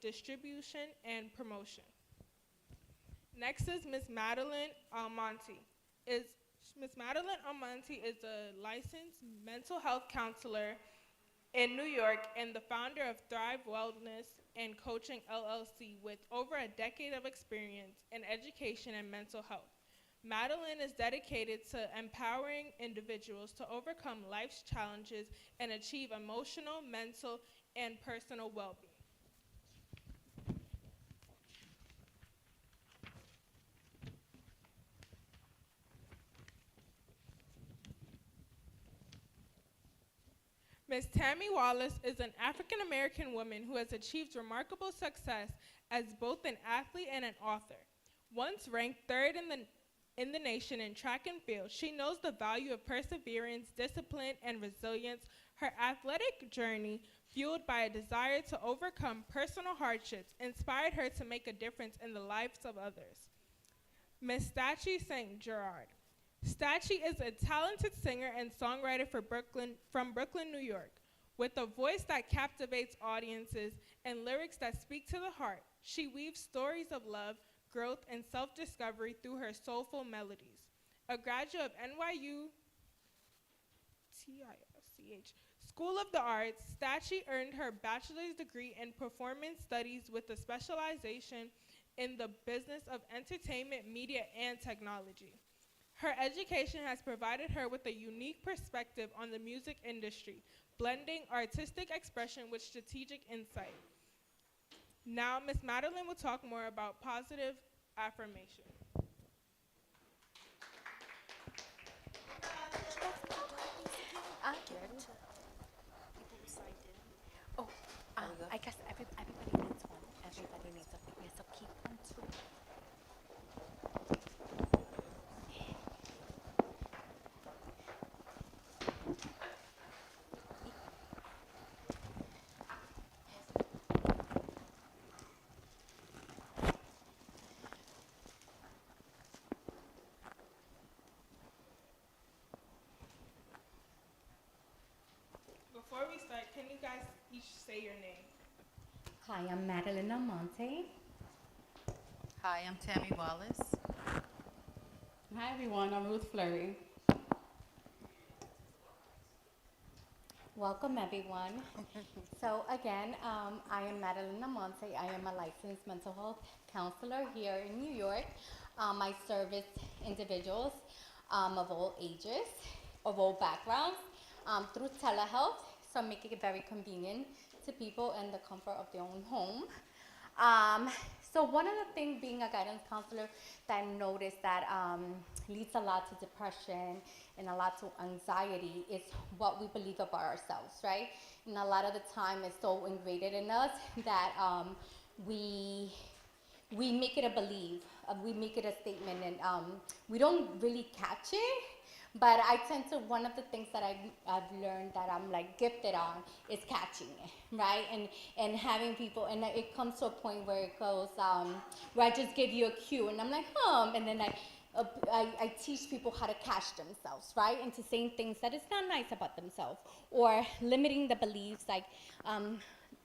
distribution, and promotion. Next is Ms. Madeline Almonte. Is Ms. Madeline Almonte is a licensed mental health counselor in New York and the founder of Thrive Wellness and Coaching LLC with over a decade of experience in education and mental health. Madeline is dedicated to empowering individuals to overcome life's challenges and achieve emotional, mental, and personal well-being. Ms. Tammy Wallace is an African American woman who has achieved remarkable success as both an athlete and an author. Once ranked third in the nation in track and field, she knows the value of perseverance, discipline, and resilience. Her athletic journey, fueled by a desire to overcome personal hardships, inspired her to make a difference in the lives of others. Ms. Stachi St. Gerard. Stachi is a talented singer and songwriter from Brooklyn, New York. With a voice that captivates audiences and lyrics that speak to the heart, she weaves stories of love, growth, and self-discovery through her soulful melodies. A graduate of NYU TICH School of the Arts, Stachi earned her bachelor's degree in performance studies with a specialization in the business of entertainment, media, and technology. Her education has provided her with a unique perspective on the music industry, blending artistic expression with strategic insight. Now, Ms. Madeline will talk more about positive affirmation. I get it. Oh, I guess everybody needs one. Everybody needs a figure, so keep one too. Before we start, can you guys each say your name? Hi, I'm Madeline Almonte. Hi, I'm Tammy Wallace. Hi everyone, I'm Ruth Fleury. Welcome everyone. So again, I am Madeline Amonte. I am a licensed mental health counselor here in New York. I service individuals of all ages, of all backgrounds, through telehealth, so making it very convenient to people in the comfort of their own home. So one of the things being a guidance counselor that I noticed that leads a lot to depression and a lot to anxiety is what we believe about ourselves, right? And a lot of the time it's so ingrained in us that we make it a belief, we make it a statement, and we don't really catch it. But I tend to, one of the things that I've learned that I'm like gifted on is catching it, right? And having people, and it comes to a point where it goes, where I just give you a cue, and I'm like, and then I teach people how to catch themselves, right? Into saying things that is not nice about themselves, or limiting the beliefs, like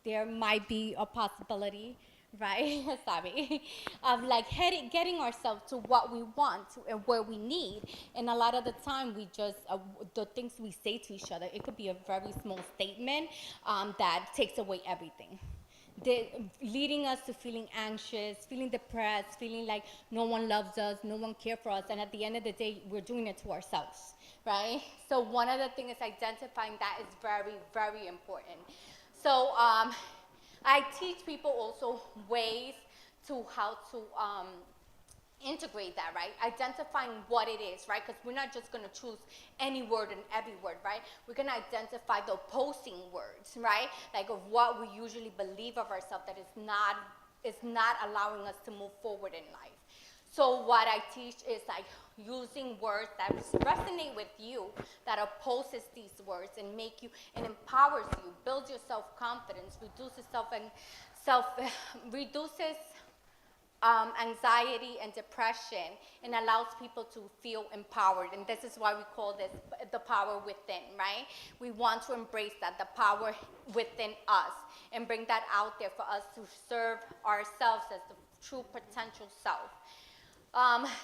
there might be a possibility, right? Sorry, of like getting ourselves to what we want and where we need. And a lot of the time we just, the things we say to each other, it could be a very small statement that takes away everything. Leading us to feeling anxious, feeling depressed, feeling like no one loves us, no one cares for us, and at the end of the day, we're doing it to ourselves, right? So one of the things is identifying that is very, very important. So I teach people also ways to how to integrate that, right? Identifying what it is, right? Because we're not just going to choose any word and every word, right? We're going to identify the opposing words, right? Like of what we usually believe of ourselves that is not allowing us to move forward in life. So what I teach is like using words that resonate with you, that opposes these words and make you, and empowers you, builds your self-confidence, reduces anxiety and depression, and allows people to feel empowered. And this is why we call this the power within, right? We want to embrace that, the power within us, and bring that out there for us to serve ourselves as the true potential self.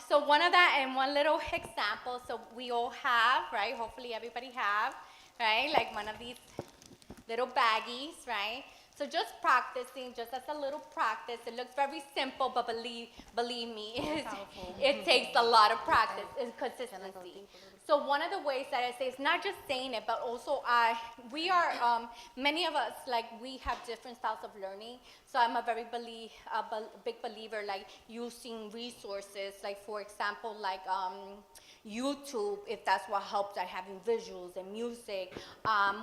So one of that, and one little example, so we all have, right? Hopefully everybody have, right? Like one of these little baggies, right? So just practicing, just as a little practice. It looks very simple, but believe me, it takes a lot of practice and consistency. So one of the ways that I say, it's not just saying it, but also we are, many of us, like, we have different styles of learning. So I'm a very big believer, like, using resources, like, for example, like, YouTube, if that's what helps, like having visuals and music,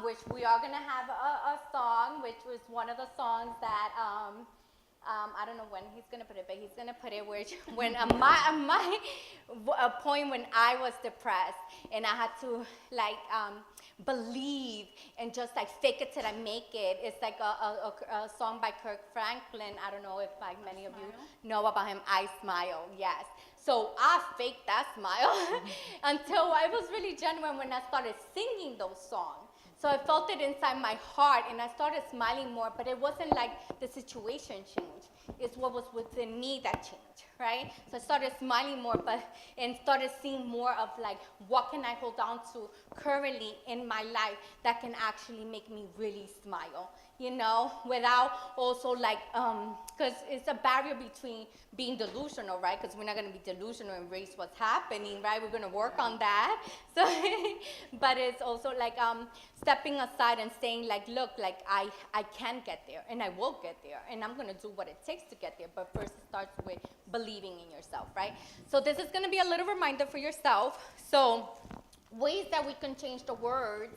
which we are going to have a song, which was one of the songs that, I don't know when he's going to put it, but he's going to put it when a point when I was depressed and I had to, like, believe and just, like, fake it till I make it. It's like a song by Kirk Franklin. I don't know if, like, many of you know about him. I Smile, yes. So I faked that smile until I was really genuine when I started singing those songs. So I felt it inside my heart, and I started smiling more, but it wasn't like the situation changed. It's what was within me that changed, right? So I started smiling more, and started seeing more of, like, what can I hold on to currently in my life that can actually make me really smile, you know, without also, like, because it's a barrier between being delusional, right? Because we're not going to be delusional and embrace what's happening, right? We're going to work on that. So, but it's also like stepping aside and saying, like, look, like, I can get there, and I will get there, and I'm going to do what it takes to get there. But first, it starts with believing in yourself, right? So this is going to be a little reminder for yourself. So ways that we can change the words.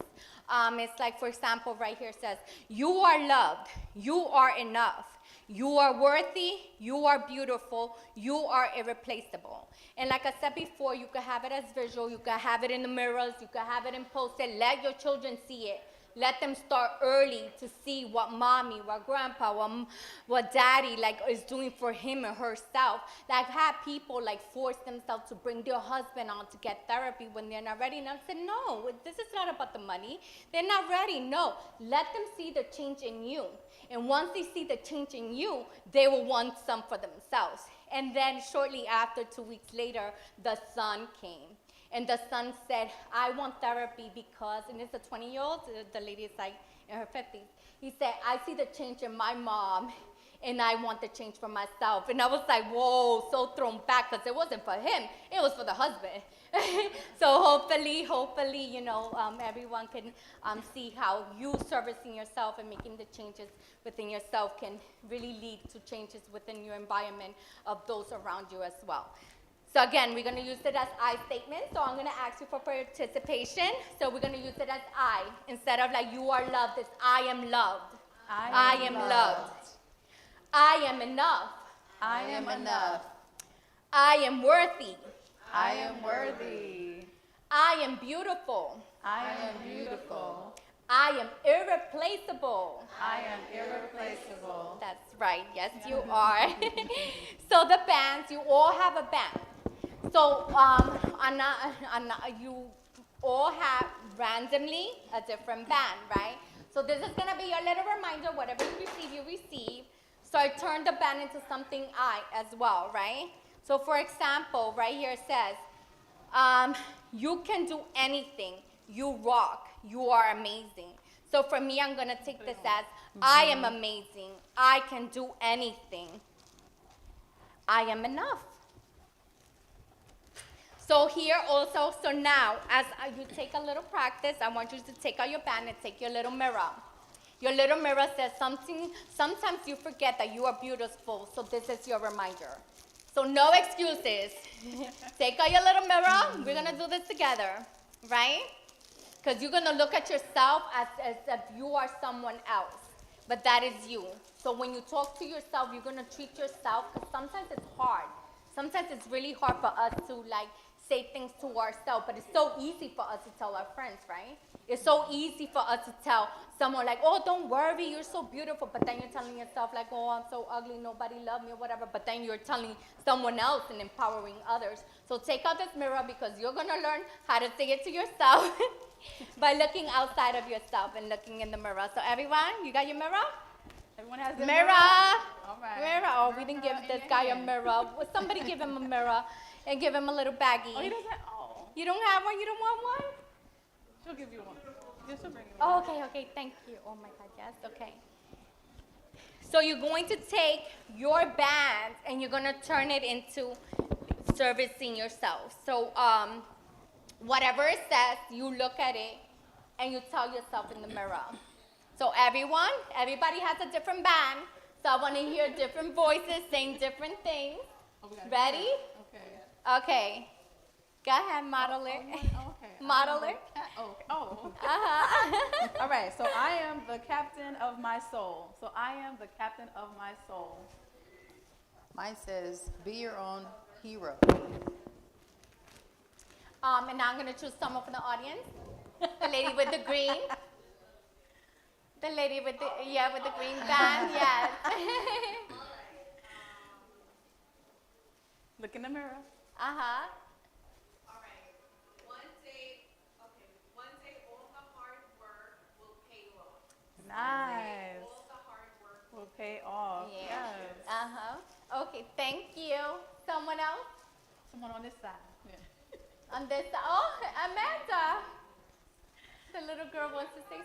It's like, for example, right here it says, you are loved, you are enough, you are worthy, you are beautiful, you are irreplaceable. And like I said before, you can have it as visual, you can have it in the mirrors, you can have it in post-it. Let your children see it. Let them start early to see what mommy, what grandpa, what daddy, like, is doing for him or herself. Like, have people, like, force themselves to bring their husband on to get therapy when they're not ready. And I said, no, this is not about the money. They're not ready. No, let them see the change in you. And once they see the change in you, they will want some for themselves. And then shortly after, 2 weeks later, the son came. And the son said, I want therapy because, and it's a 20-year-old, the lady is like in her 50s. He said, I see the change in my mom, and I want the change for myself. And I was like, whoa, so thrown back, because it wasn't for him, it was for the husband. So hopefully, you know, everyone can see how you servicing yourself and making the changes within yourself can really lead to changes within your environment of those around you as well. So again, we're going to use it as I statement. So I'm going to ask you for participation. So we're going to use it as I. Instead of, like, you are loved, it's I am loved. I am loved. I am enough. I am enough. I am worthy. I am worthy. I am beautiful. I am beautiful. I am irreplaceable. I am irreplaceable. That's right. Yes, you are. So the bands, you all have a band. So you all have randomly a different band, right? So this is going to be your little reminder. Whatever you receive. So I turn the band into something I as well, right? So for example, right here it says, you can do anything. You rock. You are amazing. So for me, I'm going to take this as, I am amazing. I can do anything. I am enough. So here also, so now, as you take a little practice, I want you to take out your band and take your little mirror. Your little mirror says something. Sometimes you forget that you are beautiful, so this is your reminder. So no excuses. Take out your little mirror. We're going to do this together, right? Because you're going to look at yourself as if you are someone else, but that is you. So when you talk to yourself, you're going to treat yourself, because sometimes it's hard Sometimes it's really hard for us to like say things to ourselves, but it's so easy for us to tell our friends, right? It's so easy for us to tell someone like, oh, don't worry, you're so beautiful, but then you're telling yourself like, oh, I'm so ugly, nobody loves me or whatever, but then you're telling someone else and empowering others. So take out this mirror because you're gonna learn how to say it to yourself by looking outside of yourself and looking in the mirror. So everyone, you got your mirror? Everyone has their Mirror. All right. Mirror. Oh, we didn't give this guy a mirror. Well, somebody give him a mirror and give him a little baggie. Oh, he doesn't. Oh, You don't have one? You don't want one? she'll give you one. She'll bring you Oh, one. okay, okay. Thank you. Oh my God, yes. Okay. So you're going to take your band and you're going to turn it into servicing yourself. So whatever it says, you look at it and you tell yourself in the mirror. So everybody has a different band. So I want to hear different voices saying different things. Ready? Okay. Okay. Go ahead, model it. Oh, okay. Model it. Oh, okay. Oh, okay. Uh-huh. All right. So I am the captain of my soul. So I am the captain of my soul. Mine says, be your own hero. And now I'm going to choose someone from the audience. The lady with the green. The lady with the, with the green band, yes. Look in the mirror. Uh-huh. All right. One day all the hard work will pay off. Nice. All the hard work. Will pay off. Yeah. Yes. Uh-huh. Okay, thank you. Someone else? Someone on this side. Yeah. On this side. Oh, Amanda. The little girl wants to say.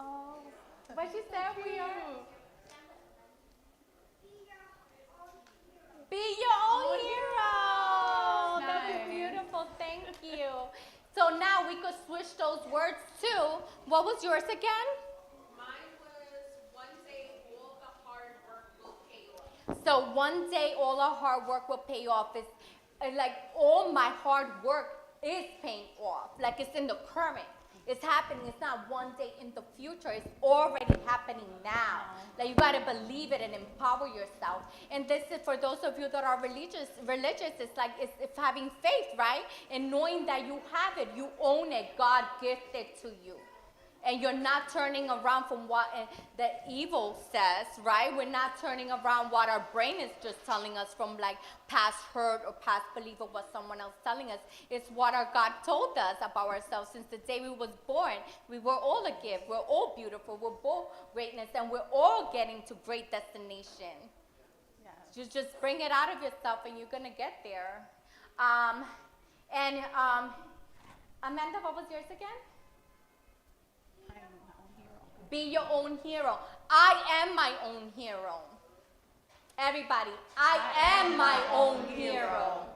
Oh, what she said we are. Be your own hero. That was Nice. beautiful. Thank you. So now we could switch those words too. What was yours again? Mine was one day all the hard work will pay off. So one day all our hard work will pay off. It's like all my hard work is paying off. Like it's in the current. It's happening. It's not one day in the future. It's already happening now. Like you gotta believe it and empower yourself. And this is for those of you that are religious. It's like it's having faith, right? And knowing that you have it, you own it. God gifted to you. And you're not turning around from what the evil says, right? We're not turning around what our brain is just telling us from like past hurt or past belief of what someone else telling us. It's what our God told us about ourselves since the day we was born. We were all a gift. We're all beautiful. We're both greatness, and we're all getting to great destination. Yes. You just bring it out of yourself, and you're gonna get there. Amanda, what was yours again? I am my own hero. Be your own hero. I am my own hero. Everybody, I am my own hero.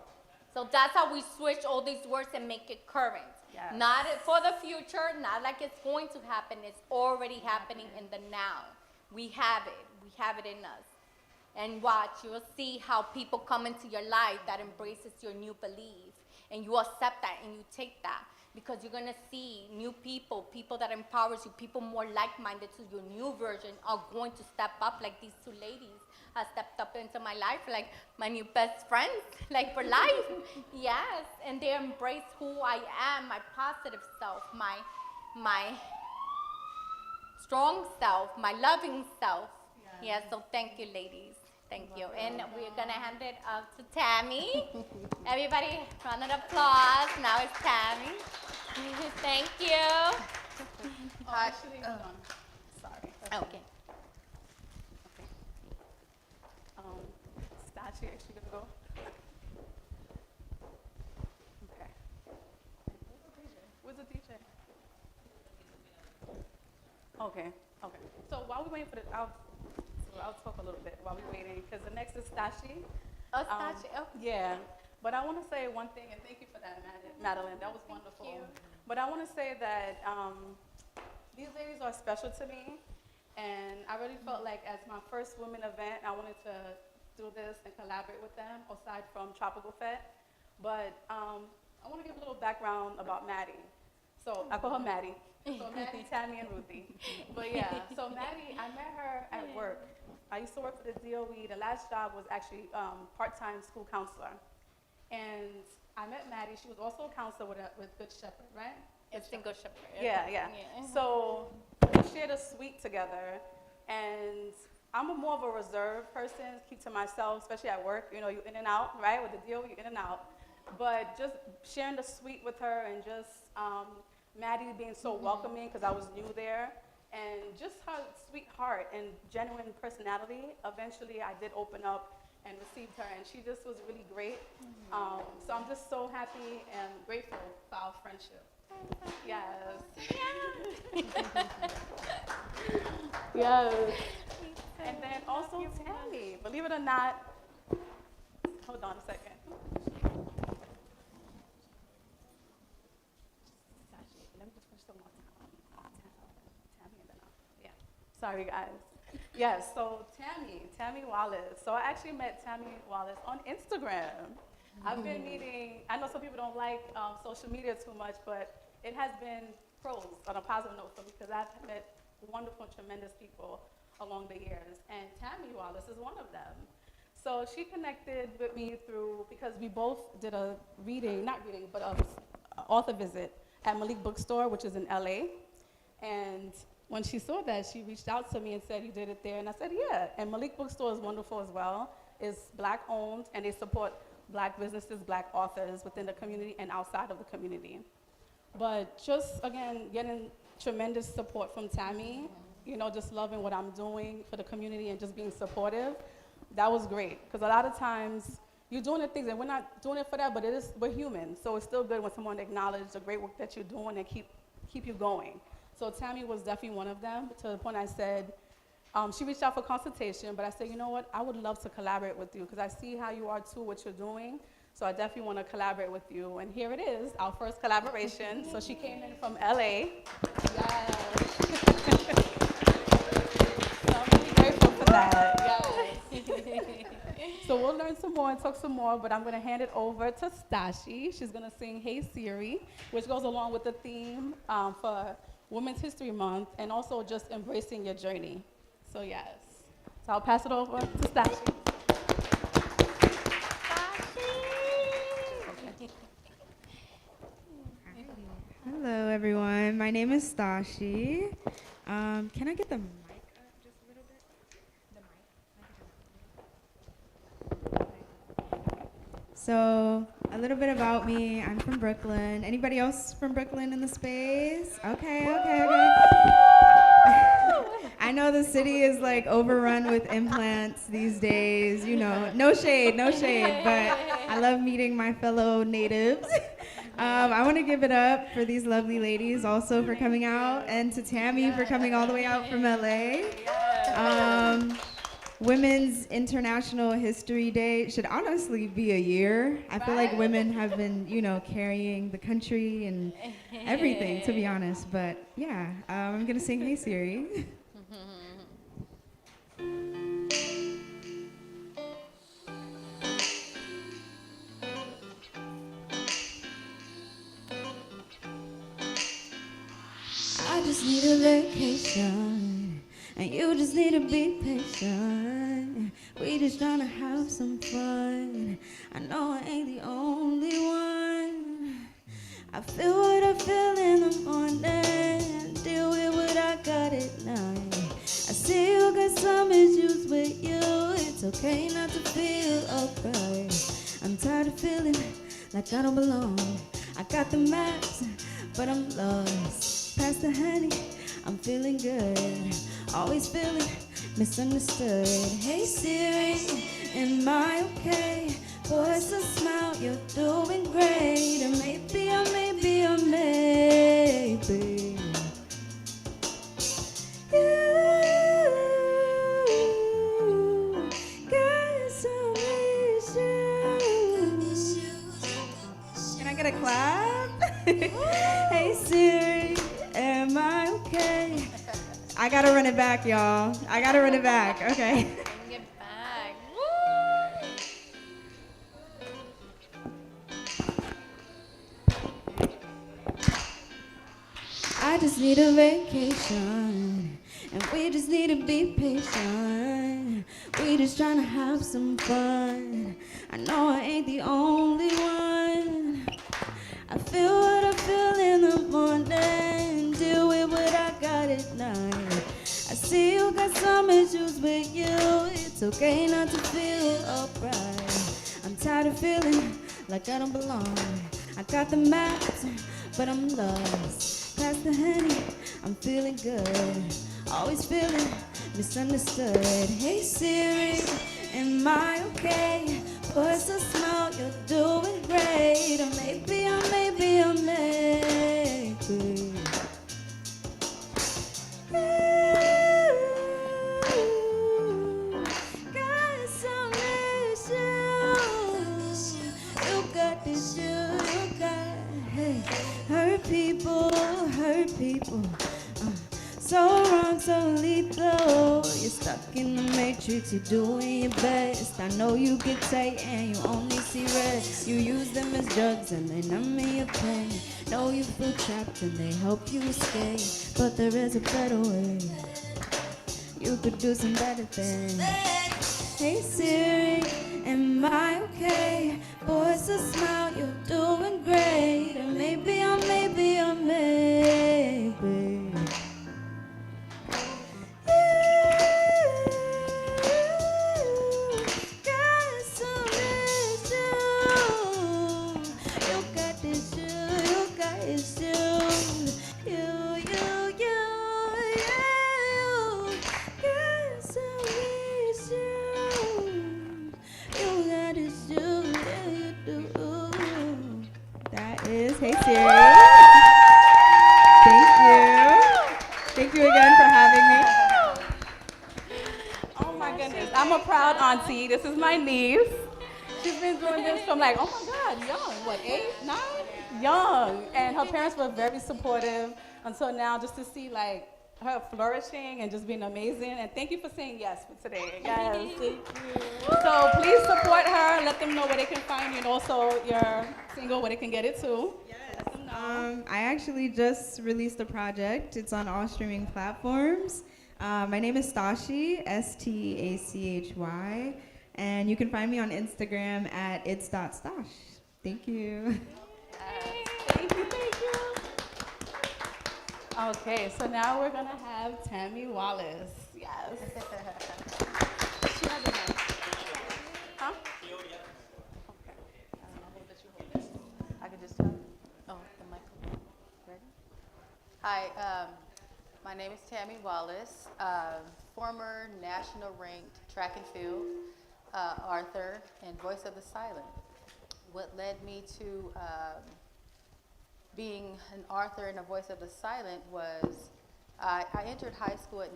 So that's how we switch all these words and make it current. Yes. Not for the future, not like it's going to happen. It's already happening in the now. We have it. We have it in us. And watch, you'll see how people come into your life that embraces your new belief. And you accept that and you take that. Because you're going to see new people, people that empowers you, people more like-minded to your new version are going to step up like these two ladies have stepped up into my life, like my new best friends, like for life. Yes, and they embrace who I am, my positive self, my strong self, my loving self. Yes, so thank you, ladies. Thank you. And we're going to hand it up to Tammy. Everybody, round of applause. Now it's Tammy. Thank you. Actually, hold on. Sorry. Okay. Statue actually gonna go. Okay. Where's the DJ? Okay. Okay. So while we're waiting for I'll talk a little bit while we're waiting because the next is Stashi. Oh, Stashi. Oh. Yeah. But I want to say one thing, and thank you for that, Madeline. That was wonderful. you. But I want to say that these ladies are special to me, and I really felt like as my first women event, I wanted to do this and collaborate with them, aside from Tropical Fete. But I want to give a little background about Maddie. So I call her Maddie. So Maddie, Tammy, and Ruthie. But yeah, so Maddie, I met her at work. I used to work for the DOE. The last job was actually part-time school counselor. And I met Maddie. She was also a counselor with Good Shepherd, right? Distinguished Shepherd. Yeah. So we shared a suite together, and I'm more of a reserved person, keep to myself, especially at work. You know, you're in and out, right? With the deal, you're in and out. But just sharing the suite with her, and just Maddie being so welcoming, because I was new there, and just her sweet heart and genuine personality, eventually I did open up and received her, and she just was really great. So I'm just so happy and grateful for our friendship. Yes. Yes. And then also Tammy, believe it or not, hold on a second. Let me just finish the one Tammy and then yeah. Sorry guys. Yes, so Tammy Wallace. So I actually met Tammy Wallace on Instagram. I've been meeting, I know some people don't like social media too much, but it has been pros on a positive note for me, because I've met wonderful, tremendous people along the years, and Tammy Wallace is one of them. So she connected with me because we both did a author visit at Malik Bookstore, which is in LA. And when she saw that, she reached out to me and said, "You did it there?" And I said, "Yeah." And Malik Bookstore is wonderful as well. It's Black owned, and they support Black businesses, Black authors within the community and outside of the community. But just, again, getting tremendous support from Tammy, you know, just loving what I'm doing for the community and just being supportive, that was great. Because a lot of times, you're doing the things, and we're not doing it for that, but we're human. So it's still good when someone acknowledges the great work that you're doing and keep you going. So Tammy was definitely one of them, to the point I said, she reached out for consultation, but I said, you know what, I would love to collaborate with you, because I see how you are too, what you're doing. So I definitely want to collaborate with you. And here it is, our first collaboration. So she came in from LA. Yes. So I'm really grateful for that. Yes. So we'll learn some more and talk some more, but I'm going to hand it over to Stashi. She's going to sing Hey Siri, which goes along with the theme for Women's History Month, and also just embracing your journey. So yes. So I'll pass it over to Stashi. Hello, everyone. My name is Stashi. Can I get the mic up just a little bit? The mic. So, a little bit about me. I'm from Brooklyn. Anybody else from Brooklyn in the space? Okay. I know the city is like overrun with implants these days. You know, no shade, but I love meeting my fellow natives. I want to give it up for these lovely ladies also for coming out, and to Tammy for coming all the way out from LA. Women's International History Day should honestly be a year. I feel like women have been, you know, carrying the country and everything, to be honest. But yeah, I'm going to sing Hey Siri. I just need a vacation, and you just need to be patient. We just tryna have some fun. I know I ain't the only one. I feel what I feel in the morning, deal with what I got at night. I see you got some issues with you. It's okay not to feel okay. I'm tired of feeling like I don't belong. I got the maps, but I'm lost. Past the honey, I'm feeling good. Always feeling misunderstood. Hey Siri, am I okay? Voice a smile, you're doing great. And maybe, you got some issues. Can I get a clap? Hey Siri, am I okay? I gotta run it back, y'all. I gotta run it back. Okay. Bring it back. I just need a vacation, and we just need to be patient. We just trying to have some fun. I know I ain't the only one. I feel what I feel in the morning, deal with what I got at night. I see you got some issues with you, it's okay not to feel alright. I'm tired of feeling like I don't belong. I got the maps, but I'm lost. Past the honey, I'm feeling good. Always feeling misunderstood. Hey Siri, am I okay? What's the smell? You're doing great. Or maybe, or maybe, or maybe. Got some issues. You got this, you got, hey, hurt people, hurt people. So wrong, so lethal. You're stuck in the matrix, you're doing your best. I know you get tight and you only see red. You use them as drugs and they numb your pain. Know you feel trapped and they help you escape. But there is a better way. You could do some better things. Hey Siri, am I okay? Voice a smile, you're doing great. Or maybe, or maybe, or maybe. That is Hey Siri. Thank you. Thank you again for having me. Oh my goodness, I'm a proud auntie. This is my niece. She's been doing this from like, oh my God, young, what, 8, 9? Young. And her parents were very supportive until now, just to see like her flourishing and just being amazing. And thank you for saying yes for today. Yes, thank you. So please support her, let them know where they can find you, and also your single, where they can get it too. Let them know. I actually just released a project. It's on all streaming platforms. My name is Stashi, Stachy, and you can find me on Instagram at its.stash. Thank you. Thank you, thank you. Okay, so now we're gonna have Tammy Wallace. Yes. She has a mic. Huh? Okay. I don't know, hold that you hold this. I can just tell. Oh, the microphone. Ready? Hi, my name is Tammy Wallace, former national ranked track and field author and voice of the silent. What led me to being an author and a voice of the silent was I entered high school at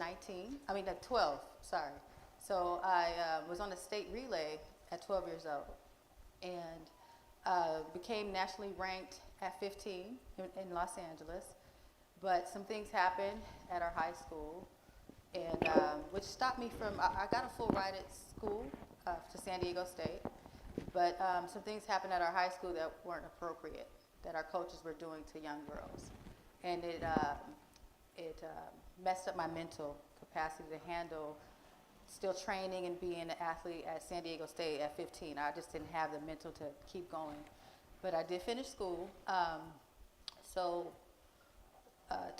12, sorry. So I was on a state relay at 12 years old and became nationally ranked at 15 in Los Angeles. But some things happened at our high school, and which stopped me from, I got a full ride at school to San Diego State, but some things happened at our high school that weren't appropriate, that our coaches were doing to young girls. And it messed up my mental capacity to handle still training and being an athlete at San Diego State at 15. I just didn't have the mental to keep going. But I did finish school.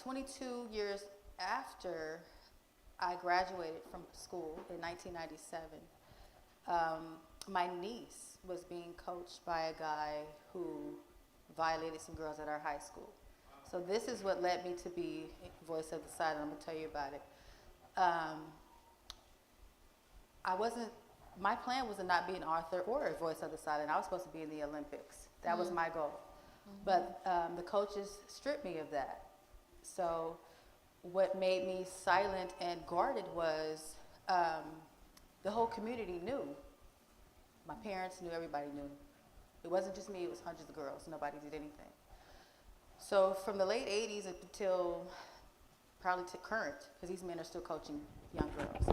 22 years after I graduated from school in 1997, my niece was being coached by a guy who violated some girls at our high school. So this is what led me to be voice of the silent. I'm gonna tell you about it. My plan was to not be an author or a voice of the silent. I was supposed to be in the Olympics. That was my goal. But the coaches stripped me of that. So what made me silent and guarded was the whole community knew. My parents knew, everybody knew. It wasn't just me, it was hundreds of girls. Nobody did anything. So from the late 80s until probably to current, because these men are still coaching young girls,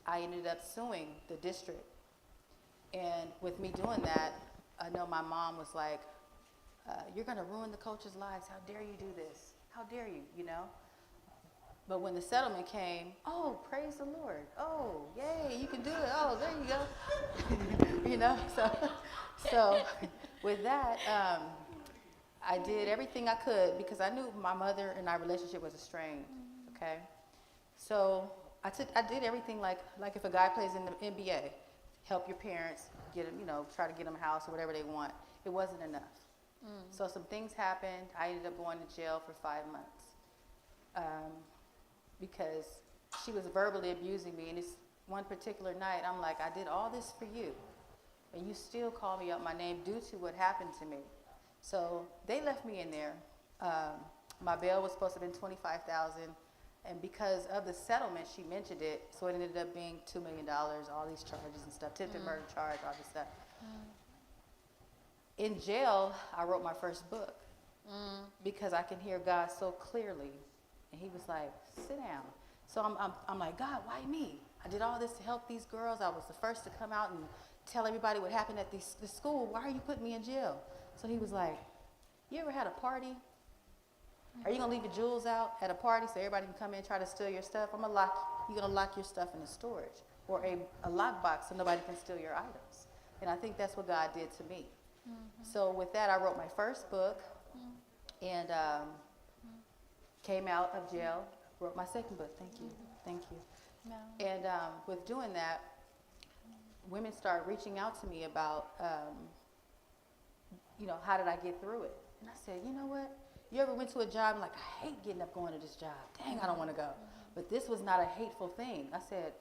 I ended up suing the district. And with me doing that, I know my mom was like, you're gonna ruin the coaches' lives. How dare you do this? How dare you, you know? But when the settlement came, oh, praise the Lord. Oh, yay, you can do it. Oh, there you go. You know, so with that, I did everything I could because I knew my mother and our relationship was strained, okay? So I did everything like if a guy plays in the NBA, help your parents, get them, you know, try to get them a house or whatever they want. It wasn't enough. So some things happened. I ended up going to jail for 5 months because she was verbally abusing me. And this one particular night, I'm like, I did all this for you, and you still call me out my name due to what happened to me. So they left me in there. My bail was supposed to have been $25,000, and because of the settlement, she mentioned it, so it ended up being $2 million, all these charges and stuff, attempted murder charge, all this stuff. In jail, I wrote my first book because I can hear God so clearly, and He was like, "Sit down." So I'm like, God, why me? I did all this to help these girls. I was the first to come out and tell everybody what happened at this school. Why are you putting me in jail? So He was like, you ever had a party? Are you gonna leave your jewels out at a party so everybody can come in and try to steal your stuff? You're gonna lock your stuff in a storage or a lockbox so nobody can steal your items. And I think that's what God did to me. So with that, I wrote my first book and came out of jail, wrote my second book. Thank you. No. And with doing that, women started reaching out to me about, you know, how did I get through it? And I said, you know what? You ever went to a job and like, I hate getting up going to this job. Dang, I don't want to go. But this was not a hateful thing. I said,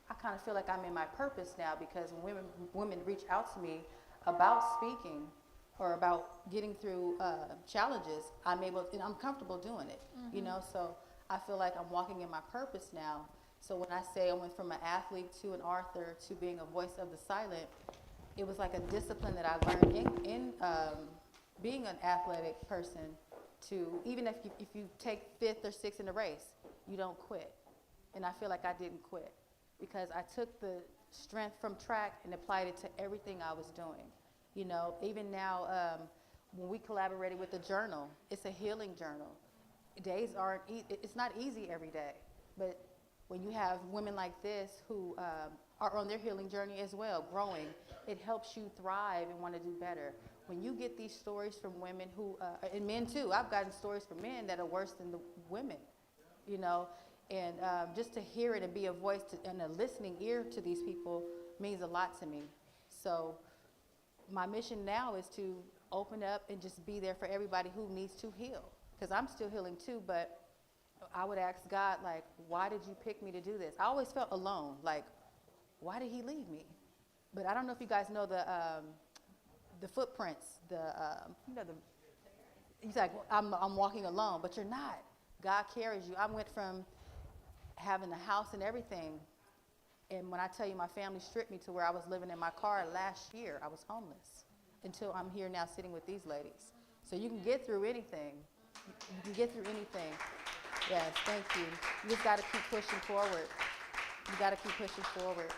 I kind of feel like I'm in my purpose now because when women reach out to me about speaking or about getting through challenges, I'm comfortable doing it, you know? So I feel like I'm walking in my purpose now. So when I say I went from an athlete to an author to being a voice of the silent, it was like a discipline that I learned in being an athletic person to, even if you take 5th or 6th in the race, you don't quit. And I feel like I didn't quit because I took the strength from track and applied it to everything I was doing. You know, even now, when we collaborated with the journal, it's a healing journal. Days aren't, it's not easy every day, but when you have women like this who are on their healing journey as well, growing, it helps you thrive and want to do better. When you get these stories from women who, and men too, I've gotten stories from men that are worse than the women, you know, and just to hear it and be a voice and a listening ear to these people means a lot to me. So my mission now is to open up and just be there for everybody who needs to heal, because I'm still healing too, but I would ask God, like, why did you pick me to do this? I always felt alone, like, why did He leave me? But I don't know if you guys know the footprints, you know, he's like, I'm walking alone, but you're not. God carries you. I went from having a house and everything, and when I tell you my family stripped me to where I was living in my car last year, I was homeless, until I'm here now sitting with these ladies. So you can get through anything. You can get through anything. Yes, thank you. You just got to keep pushing forward. You got to keep pushing forward.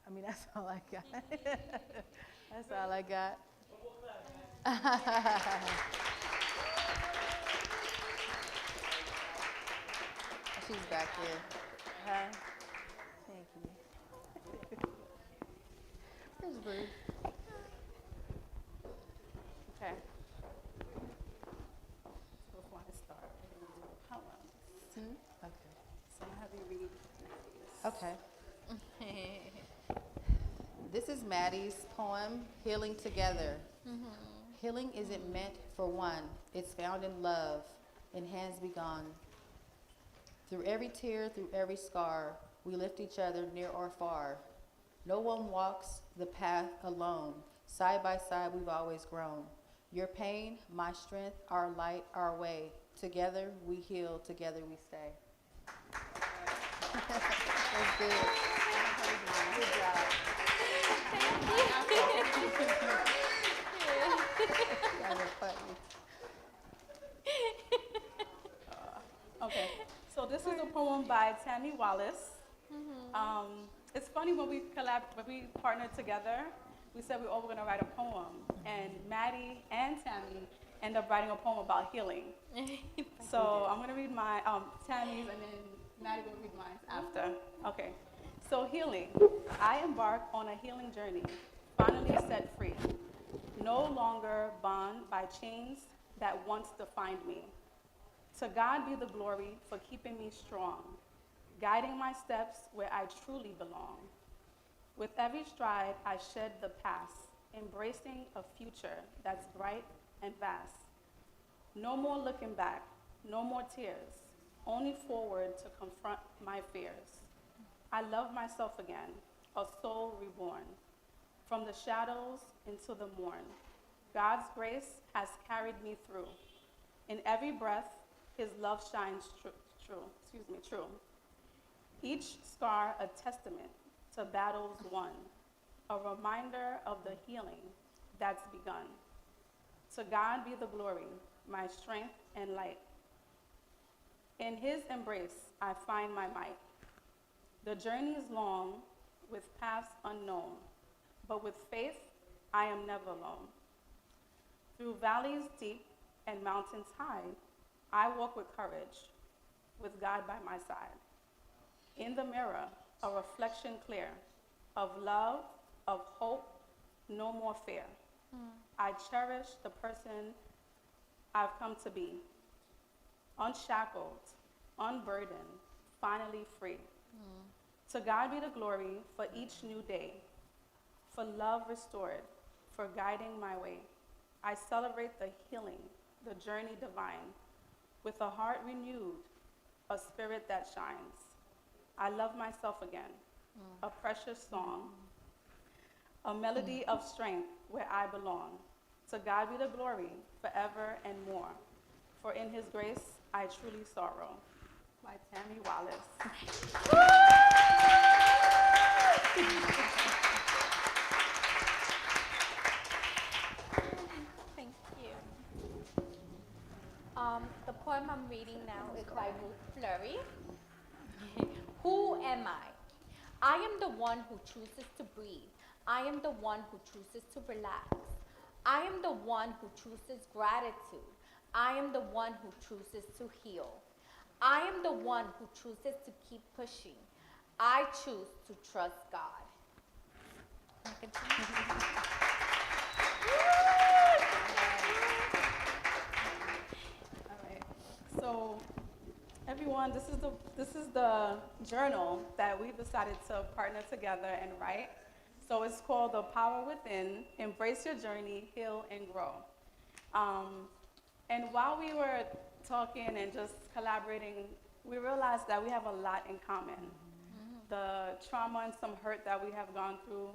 I mean, that's all I got. That's all I got. She's back there. Thank you. Where's Bruce? Okay. So before I start, we're going to do poems. Okay. So I'm going to have you read these. Okay. This is Maddie's poem, Healing Together. Healing isn't meant for one. It's found in love, in hands be gone. Through every tear, through every scar, we lift each other near or far. No one walks the path alone. Side by side, we've always grown. Your pain, my strength, our light, our way. Together we heal, together we stay. That's good. Good job. That was funny. Okay, so this is a poem by Tammy Wallace. It's funny when we partnered together, we said we all were going to write a poem, and Maddie and Tammy end up writing a poem about healing. So I'm going to read my Tammy's, and then Maddie will read mine after. Okay. So healing. I embark on a healing journey, finally set free. No longer bound by chains that once defined me. To God be the glory for keeping me strong, guiding my steps where I truly belong. With every stride, I shed the past, embracing a future that's bright and vast. No more looking back, no more tears, only forward to confront my fears. I love myself again, a soul reborn. From the shadows into the morn, God's grace has carried me through. In every breath, his love shines true. Each scar a testament to battles won, a reminder of the healing that's begun. To God be the glory, my strength and light. In his embrace, I find my might. The journey is long, with paths unknown, but with faith, I am never alone. Through valleys deep and mountains high, I walk with courage, with God by my side. In the mirror, a reflection clear of love, of hope, no more fear. I cherish the person I've come to be, unshackled, unburdened, finally free. To God be the glory for each new day, for love restored, for guiding my way. I celebrate the healing, the journey divine, with a heart renewed, a spirit that shines. I love myself again, a precious song, a melody of strength where I belong. To God be the glory forever and more, for in his grace I truly sorrow. By Tammy Wallace. Thank you. The poem I'm reading now is by Ruth Fleury. Who am I? I am the one who chooses to breathe. I am the one who chooses to relax. I am the one who chooses gratitude. I am the one who chooses to heal. I am the one who chooses to keep pushing. I choose to trust God. All right. So, everyone, this is the journal that we decided to partner together and write. So it's called The Power Within: Embrace Your Journey, Heal and Grow. And while we were talking and just collaborating, we realized that we have a lot in common. The trauma and some hurt that we have gone through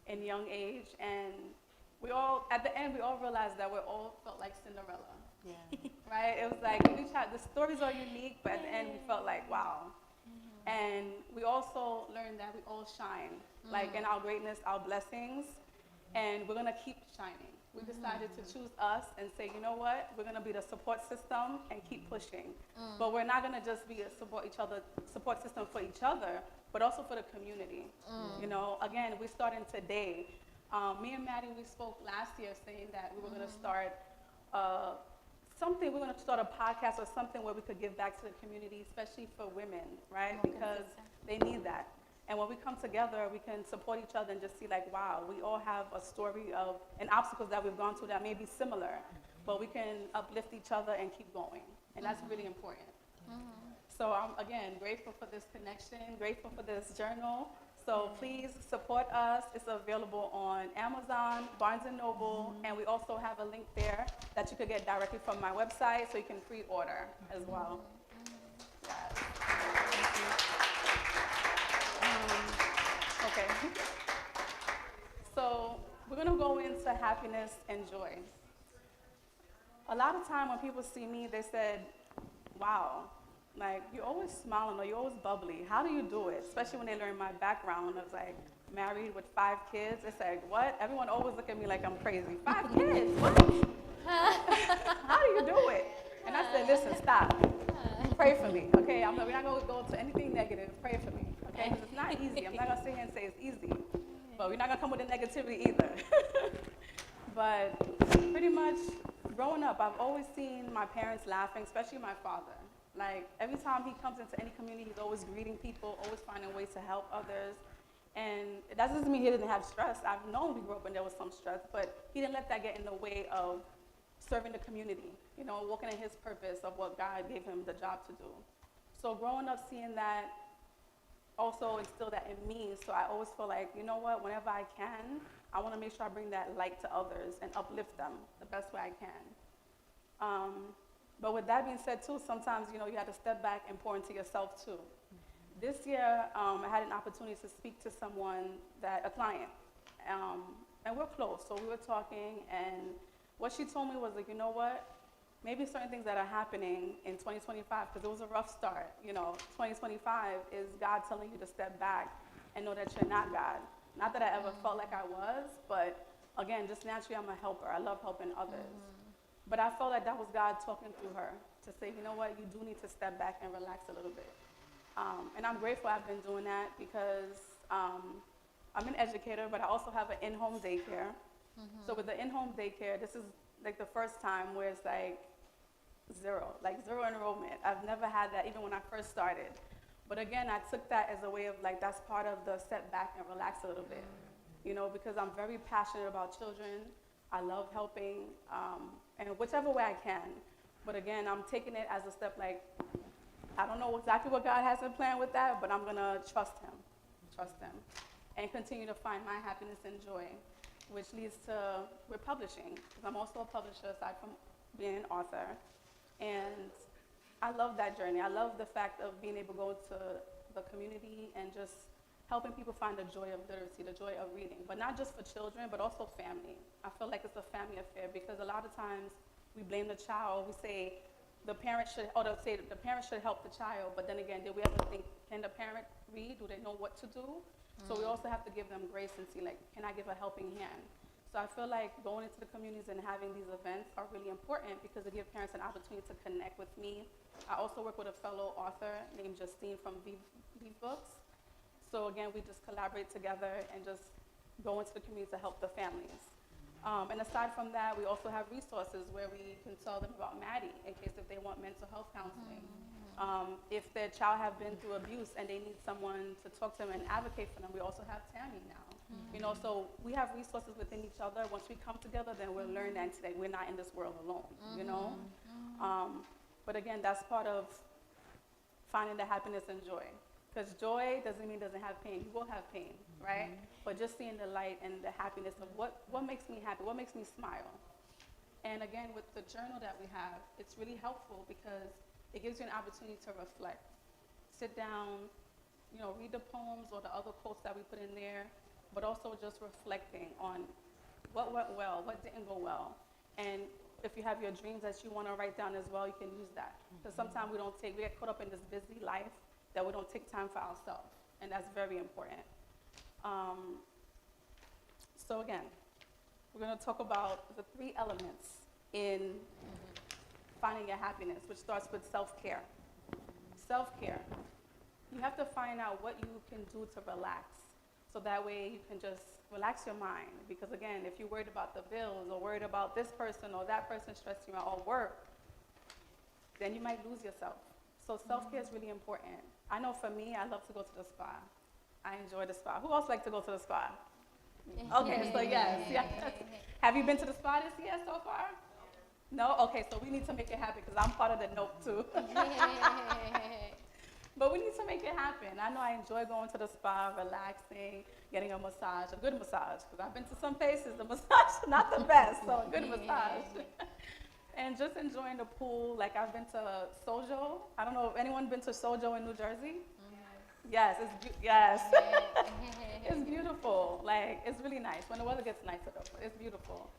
in young age, and at the end, we all realized that we all felt like Cinderella. Yeah. Right? It was like, the stories are unique, but at the end, we felt like, wow. And we also learned that we all shine, like in our greatness, our blessings, and we're gonna keep shining. We decided to choose us and say, you know what, we're gonna be the support system and keep pushing. But we're not gonna just be a support system for each other, but also for the community. You know, again, we're starting today. Me and Maddie, we spoke last year saying that we were gonna start we're gonna start a podcast or something where we could give back to the community, especially for women, right? Because they need that. And when we come together, we can support each other and just see like, wow, we all have a story of and obstacles that we've gone through that may be similar, but we can uplift each other and keep going. And that's really important. So I'm, again, grateful for this connection, grateful for this journal. So please support us. It's available on Amazon, Barnes & Noble, and we also have a link there that you could get directly from my website, so you can pre-order as well. Yes. Thank you. Okay. So we're gonna go into happiness and joy. A lot of time when people see me, they said, wow, like, you're always smiling or you're always bubbly. How do you do it? Especially when they learn my background. I was like, married with 5 kids. They said, what? Everyone always look at me like I'm crazy. 5 kids? What? How do you do it? And I said, listen, stop. Pray for me, okay? We're not going to go to anything negative. Pray for me, okay? Because it's not easy. I'm not going to sit here and say it's easy. But we're not going to come with the negativity either. But pretty much growing up, I've always seen my parents laughing, especially my father. Like, every time he comes into any community, he's always greeting people, always finding ways to help others. And that doesn't mean he didn't have stress. I've known we grew up and there was some stress, but he didn't let that get in the way of serving the community, you know, walking in his purpose of what God gave him the job to do. So growing up, seeing that also instilled that in me. So I always feel like, you know what, whenever I can, I want to make sure I bring that light to others and uplift them the best way I can. But with that being said, too, sometimes, you know, you have to step back and pour into yourself, too. This year, I had an opportunity to speak to someone, a client, and we're close. So we were talking, and what she told me was like, you know what, maybe certain things that are happening in 2025, because it was a rough start, you know, 2025 is God telling you to step back and know that you're not God. Not that I ever felt like I was, but again, just naturally, I'm a helper. I love helping others. But I felt like that was God talking through her to say, you know what, you do need to step back and relax a little bit. And I'm grateful I've been doing that because I'm an educator, but I also have an in-home daycare. So with the in-home daycare, this is like the first time where it's like zero enrollment. I've never had that even when I first started. But again, I took that as a way of like, that's part of the step back and relax a little bit, you know, because I'm very passionate about children. I love helping, and whichever way I can. But again, I'm taking it as a step like, I don't know exactly what God has in plan with that, but I'm gonna trust him, and continue to find my happiness and joy, which leads to, we're publishing, because I'm also a publisher aside from being an author. And I love that journey. I love the fact of being able to go to the community and just helping people find the joy of literacy, the joy of reading, but not just for children, but also family. I feel like it's a family affair because a lot of times we blame the child. We say the parent should, or they'll say the parent should help the child, but then again, did we ever think, can the parent read? Do they know what to do? So we also have to give them grace and see, like, can I give a helping hand? So I feel like going into the communities and having these events are really important because they give parents an opportunity to connect with me. I also work with a fellow author named Justine from Vive Books. So again, we just collaborate together and just go into the community to help the families. And aside from that, we also have resources where we can tell them about Maddie in case if they want mental health counseling. If their child have been through abuse and they need someone to talk to them and advocate for them, we also have Tammy now. You know, so we have resources within each other. Once we come together, then we'll learn that today we're not in this world alone, you know? But again, that's part of finding the happiness and joy. Because joy doesn't mean it doesn't have pain. You will have pain, right? But just seeing the light and the happiness of what makes me happy, what makes me smile. And again, with the journal that we have, it's really helpful because it gives you an opportunity to reflect. Sit down, you know, read the poems or the other quotes that we put in there, but also just reflecting on what went well, what didn't go well. And if you have your dreams that you want to write down as well, you can use that. Because sometimes we get caught up in this busy life that we don't take time for ourselves, and that's very important. So again, we're going to talk about the 3 elements in finding your happiness, which starts with self-care. Self-care. You have to find out what you can do to relax, so that way you can just relax your mind. Because again, if you're worried about the bills or worried about this person or that person stressing you out or work, then you might lose yourself. So self-care is really important. I know for me, I love to go to the spa. I enjoy the spa. Who else likes to go to the spa? Okay, so yes. Have you been to the spa this year so far? No? Okay, so we need to make it happen because I'm part of the nope too. But we need to make it happen. I know I enjoy going to the spa, relaxing, getting a massage, a good massage, because I've been to some places, the massage is not the best, so a good massage. And just enjoying the pool. Like I've been to Sojo. I don't know if anyone been to Sojo in New Jersey? Yes, it's beautiful. Like, it's really nice. When the weather gets nicer though, but it's beautiful.